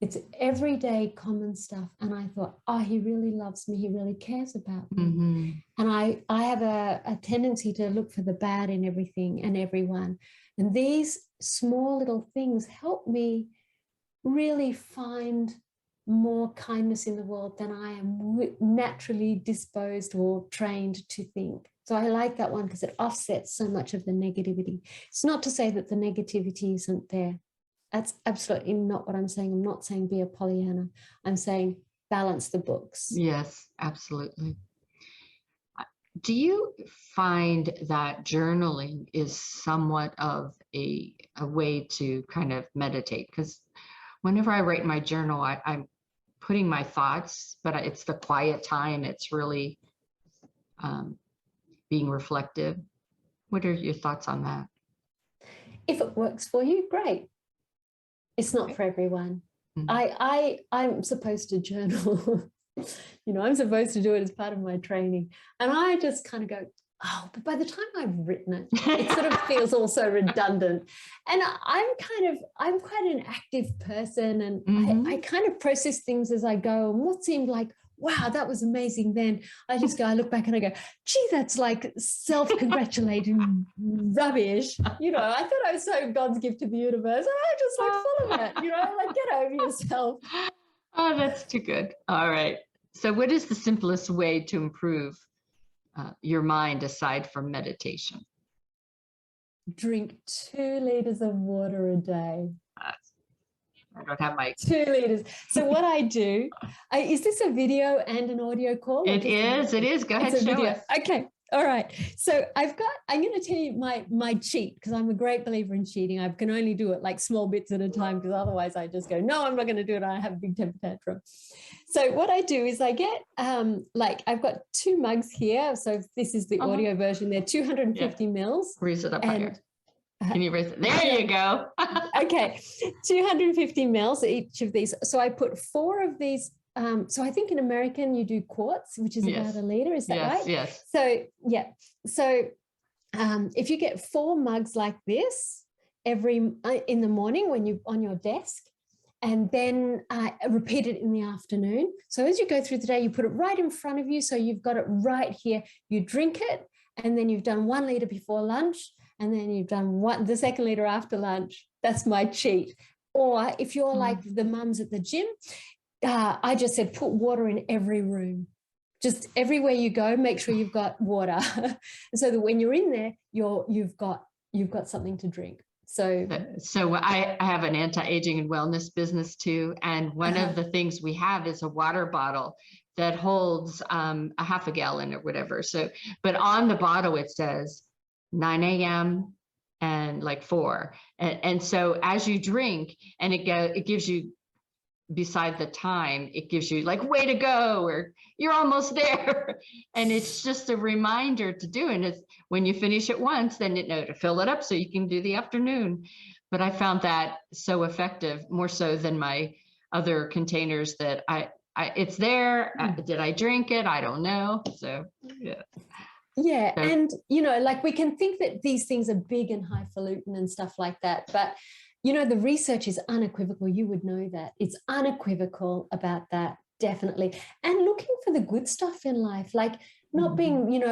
It's everyday common stuff. And I thought, he really loves me. He really cares about me. And I have a tendency to look for the bad in everything and everyone. And these small little things help me really find more kindness in the world than I am naturally disposed or trained to think. So I like that one because it offsets so much of the negativity. It's not to say that the negativity isn't there. That's absolutely not what I'm saying. I'm not saying be a Pollyanna. I'm saying balance the books. Yes, absolutely. Do you find that journaling is somewhat of a way to kind of meditate? Because whenever I write my journal, I'm putting my thoughts, but it's the quiet time. It's really being reflective. What are your thoughts on that? If it works for you, great. It's not for everyone. I'm supposed to journal. I'm supposed to do it as part of my training. And I just kind of go, but by the time I've written it, it sort of feels also redundant. And I'm quite an active person and I kind of process things as I go. And what seemed like, wow, that was amazing. Then I look back and I go, gee, that's like self-congratulating rubbish. I thought I was so God's gift to the universe. And I just full of it, like get over yourself. Oh, that's too good. All right. So what is the simplest way to improve your mind aside from meditation? Drink 2 liters of water a day. I don't have my 2 liters. So what I do, is this a video and an audio call? It is. Go ahead, show us. Okay. All right. So I'm going to tell you my cheat, because I'm a great believer in cheating. I can only do it like small bits at a time, because otherwise I just go, no, I'm not going to do it. I have a big temper tantrum. So what I do is I get I've got 2 mugs here. So this is the audio version. They're 250 mils. Raise it up higher. Can you raise it? There you go. Okay. 250 mils each of these. So I put 4 of these. So I think in American you do quarts, which is about a liter. Is that right? Yes. So yeah. So if you get 4 mugs like this every in the morning when you on your desk, and then repeat it in the afternoon. So as you go through the day, you put it right in front of you. So you've got it right here. You drink it, and then you've done 1 liter before lunch, and then you've done the 2nd liter after lunch. That's my cheat. Or if you're like the mums at the gym, I just said put water in every room. just everywhere you go, make sure you've got water, so that when you're in there, you've got something to drink. So I have an anti-aging and wellness business too, and one of the things we have is a water bottle that holds a half a gallon or whatever. So, but on the bottle it says 9 a.m. and like 4, and so as you drink, and it gives you, beside the time, it gives you like, way to go, or you're almost there. And it's just a reminder to do. And it's when you finish it once, then to fill it up so you can do the afternoon. But I found that so effective, more so than my other containers that it's there. Did I drink it? I don't know. So, yeah. Yeah. So, and, like we can think that these things are big and highfalutin and stuff like that. But the research is unequivocal. You would know that. It's unequivocal about that, definitely. And looking for the good stuff in life, like not being,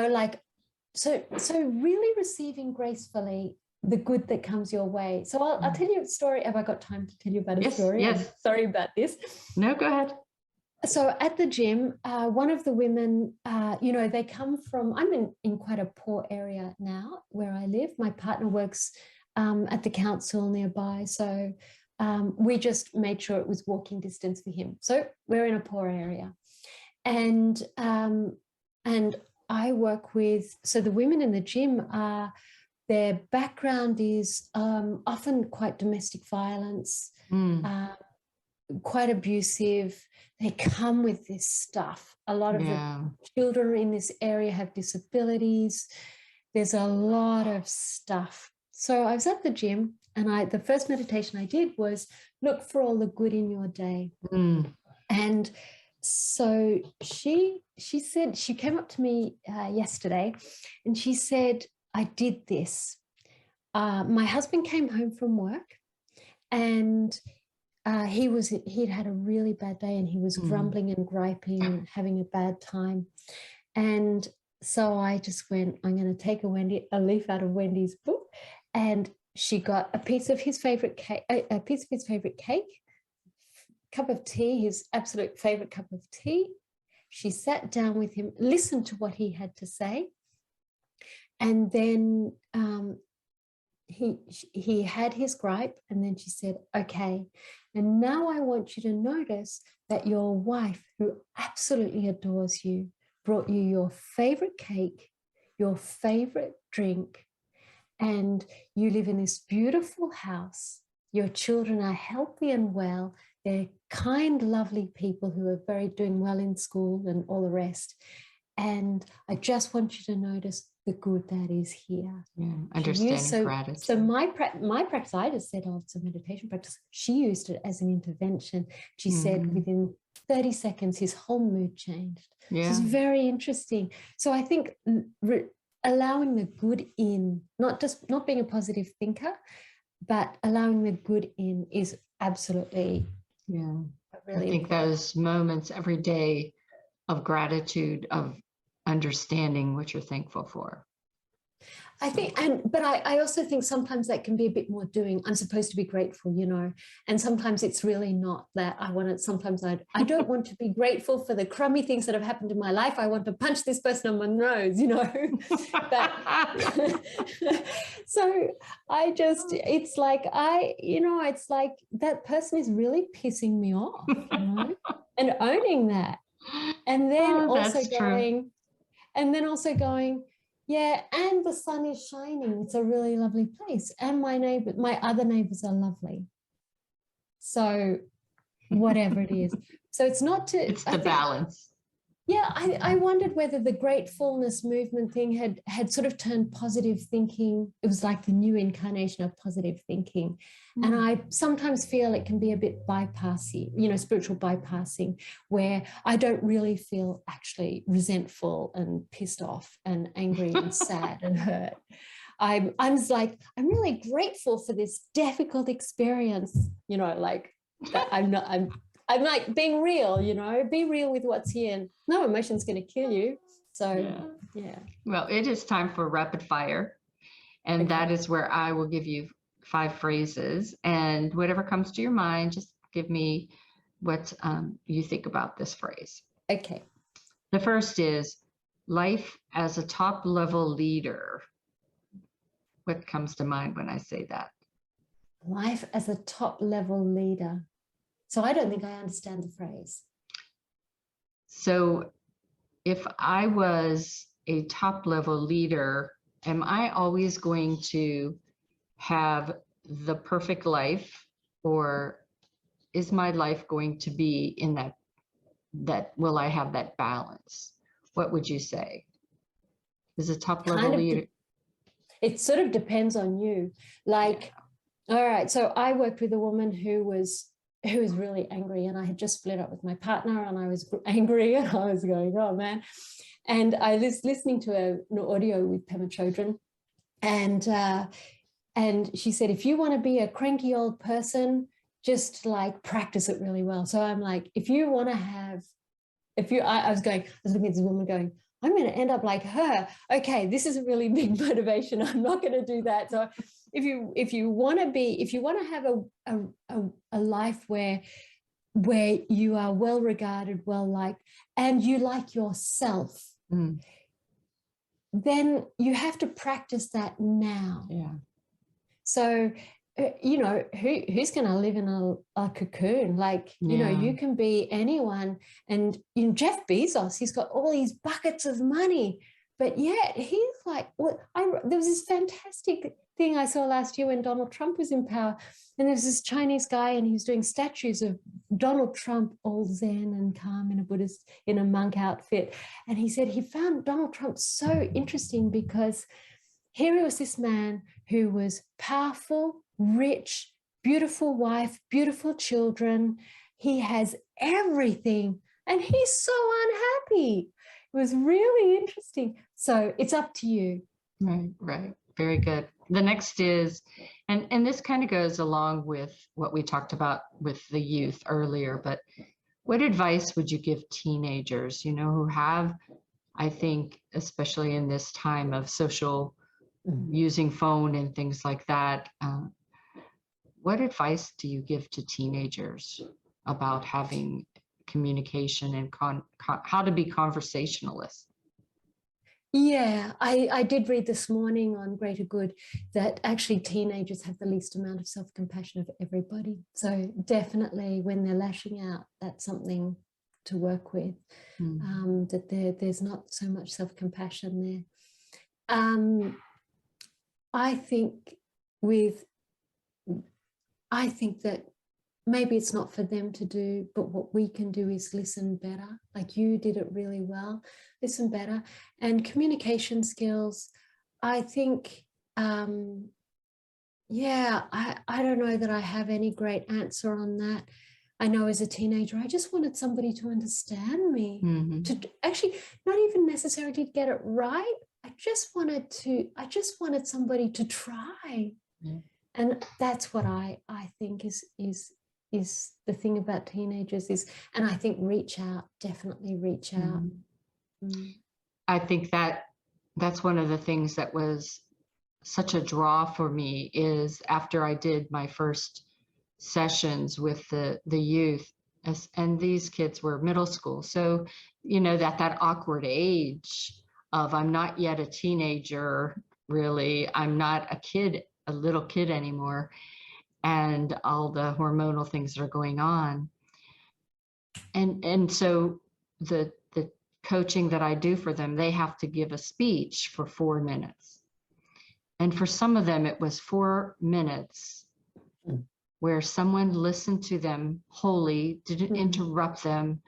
so really receiving gracefully the good that comes your way. So I'll tell you a story. Have I got time to tell you about a story? Yes. I'm sorry about this. No, go ahead. So at the gym, one of the women, they come from, I'm in quite a poor area now where I live. My partner works at the council nearby. So we just made sure it was walking distance for him. So we're in a poor area. And I work with, so the women in the gym their background is often quite domestic violence, quite abusive. They come with this stuff. A lot of the children in this area have disabilities. There's a lot of stuff. So I was at the gym, and the first meditation I did was look for all the good in your day. And so she said, she came up to me yesterday, and she said, I did this. My husband came home from work, and he'd had a really bad day, and he was grumbling and griping and having a bad time. And so I just went, I'm going to take a leaf out of Wendy's book. And she got a piece of his favorite cake, cup of tea, his absolute favorite cup of tea. She sat down with him, listened to what he had to say. And then he had his gripe, and then she said, okay, and now I want you to notice that your wife, who absolutely adores you, brought you your favorite cake, your favorite drink, and you live in this beautiful house. Your children are healthy and well. They're kind, lovely people who are doing well in school and all the rest. And I just want you to notice the good that is here. Yeah, understanding gratitude. So my practice, I just said, oh, it's a meditation practice. She used it as an intervention. She said within 30 seconds, his whole mood changed. Yeah. So it's very interesting. So I think allowing the good in, not being a positive thinker, but allowing the good in is absolutely really I think important. Those moments every day of gratitude, of understanding what you're thankful for. I think, but I also think sometimes that can be a bit more doing. I'm supposed to be grateful, and sometimes it's really not that. Sometimes I don't want to be grateful for the crummy things that have happened in my life. I want to punch this person on my nose, But so it's like it's like that person is really pissing me off, and owning that, and then also going. Yeah, and the sun is shining. It's a really lovely place. And my other neighbors are lovely. So whatever it is. So it's not to... It's the balance. Yeah, I wondered whether the gratefulness movement thing had sort of turned positive thinking. It was like the new incarnation of positive thinking. And I sometimes feel it can be a bit bypassing, spiritual bypassing, where I don't really feel actually resentful and pissed off and angry and sad and hurt. I'm really grateful for this difficult experience, like that I'm like being real, be real with what's here. And no emotion's going to kill you. So, yeah. Well, it is time for rapid fire. And that is where I will give you 5 phrases. And whatever comes to your mind, just give me what you think about this phrase. Okay. The first is life as a top level leader. What comes to mind when I say that? Life as a top level leader. So I don't think I understand the phrase. So if I was a top level leader, am I always going to have the perfect life, or is my life going to be in that will I have that balance? What would you say? Is a top level leader? It sort of depends on you. Like, all right, so I worked with a woman who was really angry, and I had just split up with my partner, and I was angry, and I was going, oh man. And I was listening to an audio with Pema Chodron, and she said, if you want to be a cranky old person, just like practice it really well. So I'm like, I was looking at this woman going, I'm going to end up like her. Okay, this is a really big motivation. I'm not going to do that. So if you want to have a life where you are well regarded, well liked, and you like yourself, then you have to practice that now. Yeah. So, who's going to live in a cocoon? Like, you can be anyone. And Jeff Bezos, he's got all these buckets of money, but yet he's like, there was this fantastic thing I saw last year when Donald Trump was in power. And there's this Chinese guy, and he was doing statues of Donald Trump all zen and calm in a monk outfit. And he said he found Donald Trump so interesting because here was this man who was powerful, rich, beautiful wife, beautiful children. He has everything, and he's so unhappy. It was really interesting. So it's up to you. Right. Very good. The next is, and this kind of goes along with what we talked about with the youth earlier, but what advice would you give teenagers, who have, I think, especially in this time of social using phone and things like that, what advice do you give to teenagers about having communication and how to be conversationalists? Yeah, I did read this morning on Greater Good that actually teenagers have the least amount of self-compassion of everybody. So definitely when they're lashing out, that's something to work with, that there's not so much self-compassion there. I think that maybe it's not for them to do, but what we can do is listen better. Like you did it really well. Listen better. And communication skills, I think, I don't know that I have any great answer on that. I know as a teenager, I just wanted somebody to understand me, to actually not even necessarily to get it right. I just wanted somebody to try. Yeah. And that's what I think is the thing about teenagers is, and I think definitely reach out. I think that's one of the things that was such a draw for me is after I did my first sessions with the youth, and these kids were middle school. So, that awkward age of I'm not yet a teenager, really. I'm not a little kid anymore, and all the hormonal things that are going on. And so the coaching that I do for them, they have to give a speech for 4 minutes. And for some of them, it was 4 minutes where someone listened to them wholly, didn't interrupt them,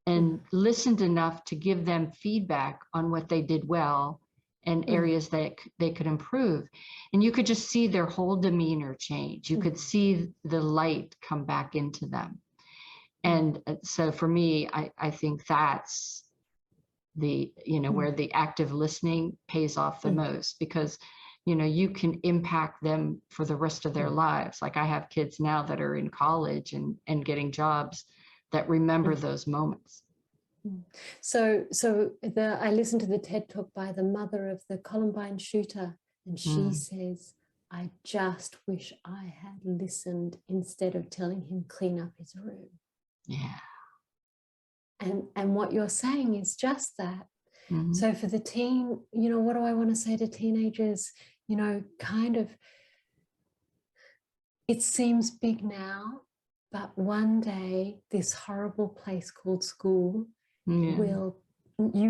and listened enough to give them feedback on what they did well and areas that they could improve. And you could just see their whole demeanor change. You could see the light come back into them. And so for me, I think that's the, where the active listening pays off the most, because, you can impact them for the rest of their lives. Like I have kids now that are in college and getting jobs that remember those moments. So I listened to the TED Talk by the mother of the Columbine shooter, and she says, I just wish I had listened instead of telling him clean up his room. Yeah. And what you're saying is just that. Mm-hmm. So for the teen, what do I want to say to teenagers? Kind of, it seems big now, but one day this horrible place called school you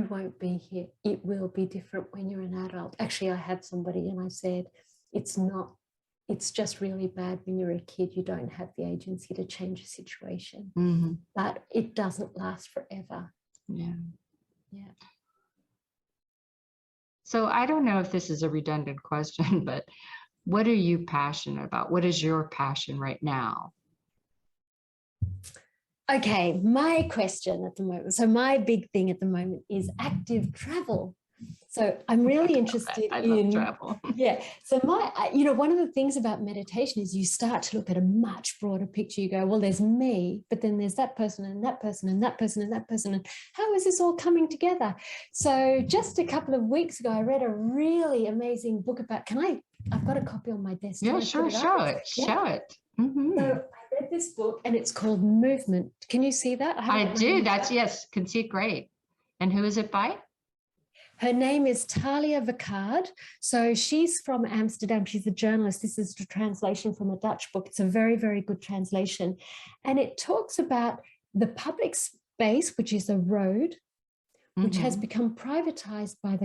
won't be here. It will be different when you're an adult. Actually, I had somebody and I said, it's just really bad when you're a kid. You don't have the agency to change a situation, Mm-hmm. but it doesn't last forever. Yeah. Yeah. So I don't know if this is a redundant question, but what are you passionate about? What is your passion right now? Okay, my question at the moment, so my big thing at the moment is active travel. So I'm really interested I love travel. Yeah. So one of the things about meditation is you start to look at a much broader picture. You go, well, there's me, but then there's that person and that person and that person and that person. And how is this all coming together? So just a couple of weeks ago, I read a really amazing book about, I've got a copy on my desk. Yeah, sure. Show it. Show it. Mm-hmm. So I read this book and it's called Movement. Can you see that? I do. Yes, can see it great. And who is it by? Her name is Talia Vicard. So she's from Amsterdam. She's a journalist. This is a translation from a Dutch book. It's a very, very good translation. And it talks about the public space, which is a road, which has become privatized by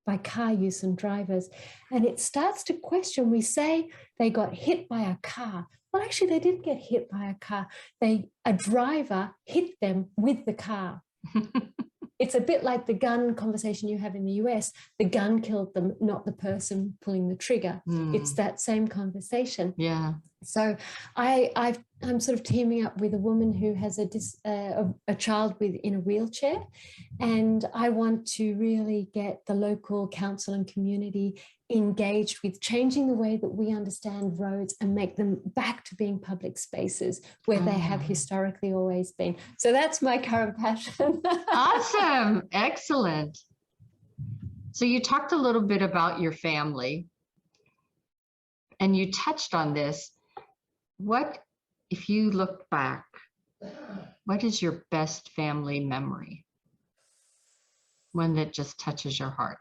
by car use and drivers. And it starts to question, we say they got hit by a car. Well, actually, they didn't get hit by a car. A driver hit them with the car. It's a bit like the gun conversation you have in the US. The gun killed them, not the person pulling the trigger. It's that same conversation. Yeah. So I'm sort of teaming up with a woman who has a child in a wheelchair, and I want to really get the local council and community engaged with changing the way that we understand roads and make them back to being public spaces where they have historically always been. So that's my current passion. Awesome. Excellent. So you talked a little bit about your family and you touched on this. What, if you look back, what is your best family memory? One that just touches your heart.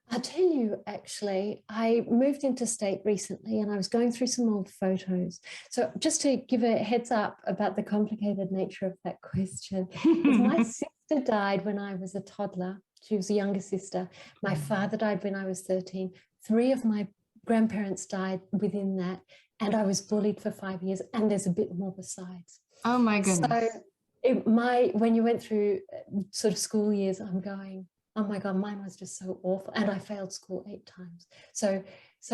I'll tell you, actually, I moved interstate recently and I was going through some old photos. So just to give a heads up about the complicated nature of that question, my sister died when I was a toddler. She was a younger sister. My father died when I was 13. 3 of my grandparents died within that. And I was bullied for 5 years. And there's a bit more besides. Oh, my goodness. So when you went through sort of school years, I'm going, oh my God, mine was just so awful. And I failed school 8 times. So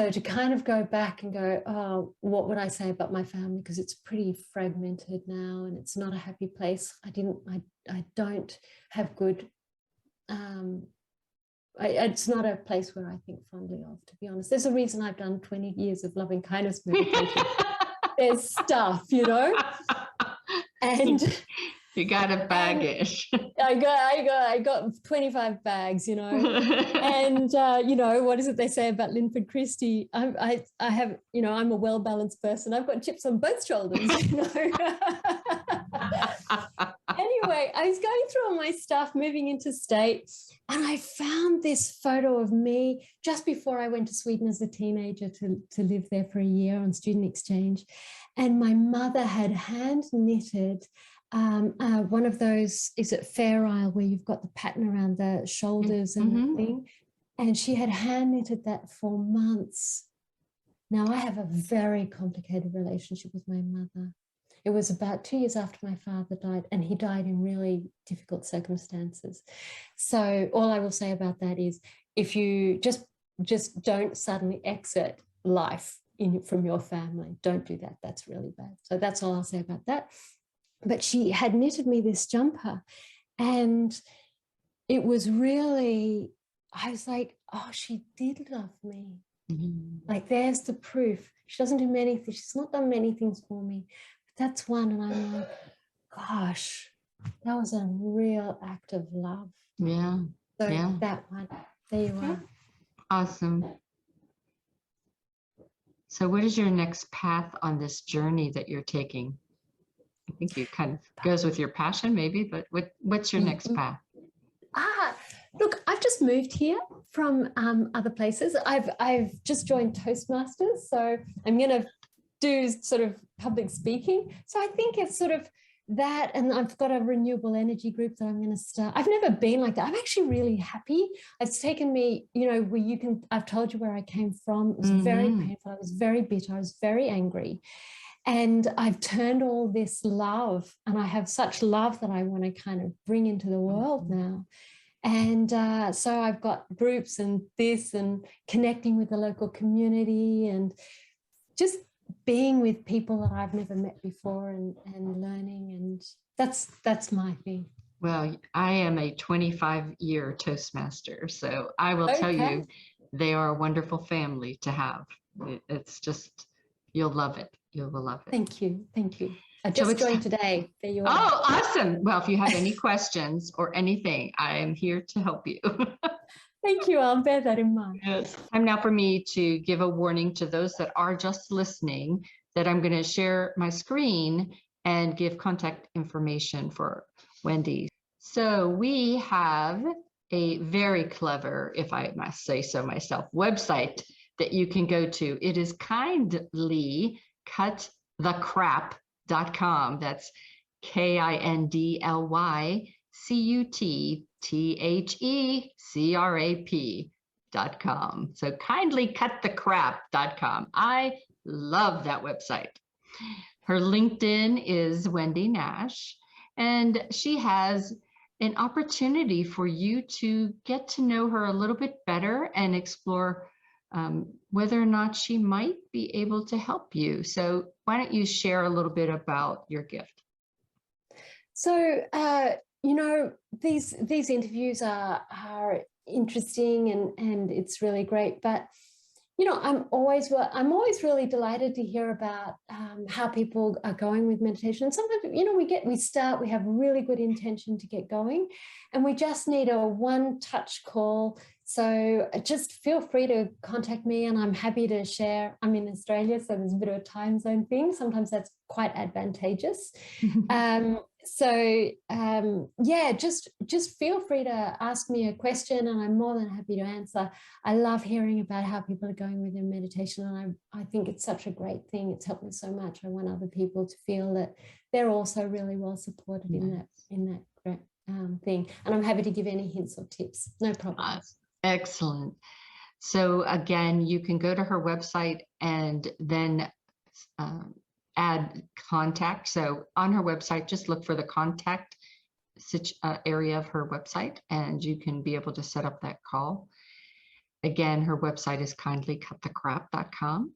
to kind of go back and go, oh, what would I say about my family? Because it's pretty fragmented now and it's not a happy place. I don't have good, it's not a place where I think fondly of, to be honest. There's a reason I've done 20 years of loving kindness meditation. There's stuff, and you got a baggage. I got 25 bags, and what is it they say about Linford Christie? I have, I'm a well-balanced person. I've got chips on both shoulders, Anyway, I was going through all my stuff, moving interstate, and I found this photo of me just before I went to Sweden as a teenager to live there for a year on student exchange. And my mother had hand knitted one of those, is it Fair Isle, where you've got the pattern around the shoulders and the thing? And she had hand knitted that for months. Now, I have a very complicated relationship with my mother. It was about 2 years after my father died, and he died in really difficult circumstances. So all I will say about that is, if you just don't suddenly exit life from your family, don't do that. That's really bad. So that's all I'll say about that. But she had knitted me this jumper, and it was really, I was like, oh, she did love me. Mm-hmm. Like, there's the proof. She doesn't do many things. She's not done many things for me. But that's one. And I'm like, gosh, that was a real act of love. Yeah. So yeah. That one, there you are. Awesome. So what is your next path on this journey that you're taking? I think it kind of goes with your passion maybe, but what's your next path? Look, I've just moved here from other places. I've just joined Toastmasters, so I'm going to do sort of public speaking. So I think it's sort of that, and I've got a renewable energy group that I'm going to start. I've never been like that. I'm actually really happy. It's taken me, I've told you where I came from. It was very painful. I was very bitter. I was very angry. And I've turned all this love, and I have such love that I want to kind of bring into the world now. And so I've got groups and this and connecting with the local community and just being with people that I've never met before and learning. And that's my thing. Well, I am a 25-year Toastmaster, so I will tell you, they are a wonderful family to have. It's just, you'll love it. You will love it. Thank you. Thank you. I just joined today. There you are. Oh, awesome. Well, if you have any questions or anything, I am here to help you. Thank you. I'll bear that in mind. Yes. Time now for me to give a warning to those that are just listening that I'm going to share my screen and give contact information for Wendy. So we have a very clever, if I must say so myself, website that you can go to. It is kindlycutthecrap.com. That's kindlycutthecrap.com. So kindlycutthecrap.com. I love that website. Her LinkedIn is Wendy Nash, and she has an opportunity for you to get to know her a little bit better and explore whether or not she might be able to help you. So why don't you share a little bit about your gift? So, these interviews are interesting and it's really great, but I'm always really delighted to hear about how people are going with meditation. And sometimes, we have really good intention to get going, and we just need a one-touch call. So just feel free to contact me, and I'm happy to share. I'm in Australia, so there's a bit of a time zone thing. Sometimes that's quite advantageous. Just feel free to ask me a question, and I'm more than happy to answer. I love hearing about how people are going with their meditation, and I think it's such a great thing. It's helped me so much. I want other people to feel that they're also really well supported in that thing. And I'm happy to give any hints or tips. No problem. Excellent. So again, you can go to her website and then add contact. So on her website, just look for the contact area of her website, and you can be able to set up that call. Again, her website is kindlycutthecrap.com,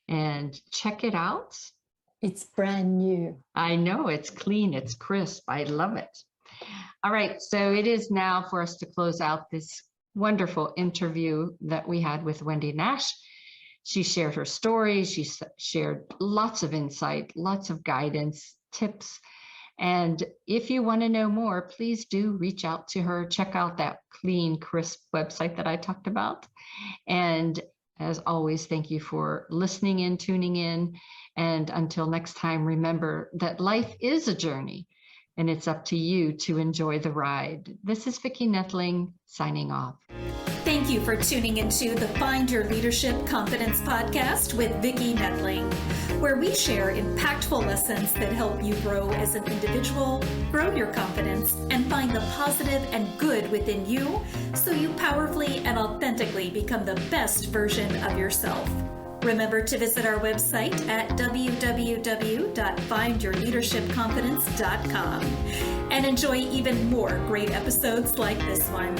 and check it out. It's brand new. I know, it's clean, it's crisp. I love it. All right, so it is now for us to close out this wonderful interview that we had with Wendy Nash. She shared her story. She shared lots of insight, lots of guidance, tips. And if you want to know more, please do reach out to her. Check out that clean, crisp website that I talked about. And as always, thank you for listening in, tuning in. And until next time, remember that life is a journey, and it's up to you to enjoy the ride. This is Vicki Nettling signing off. Thank you for tuning into the Find Your Leadership Confidence podcast with Vicki Nettling, where we share impactful lessons that help you grow as an individual, grow your confidence, and find the positive and good within you so you powerfully and authentically become the best version of yourself. Remember to visit our website at www.findyourleadershipconfidence.com and enjoy even more great episodes like this one.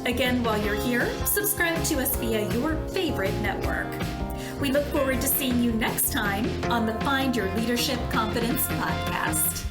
Again, while you're here, subscribe to us via your favorite network. We look forward to seeing you next time on the Find Your Leadership Confidence podcast.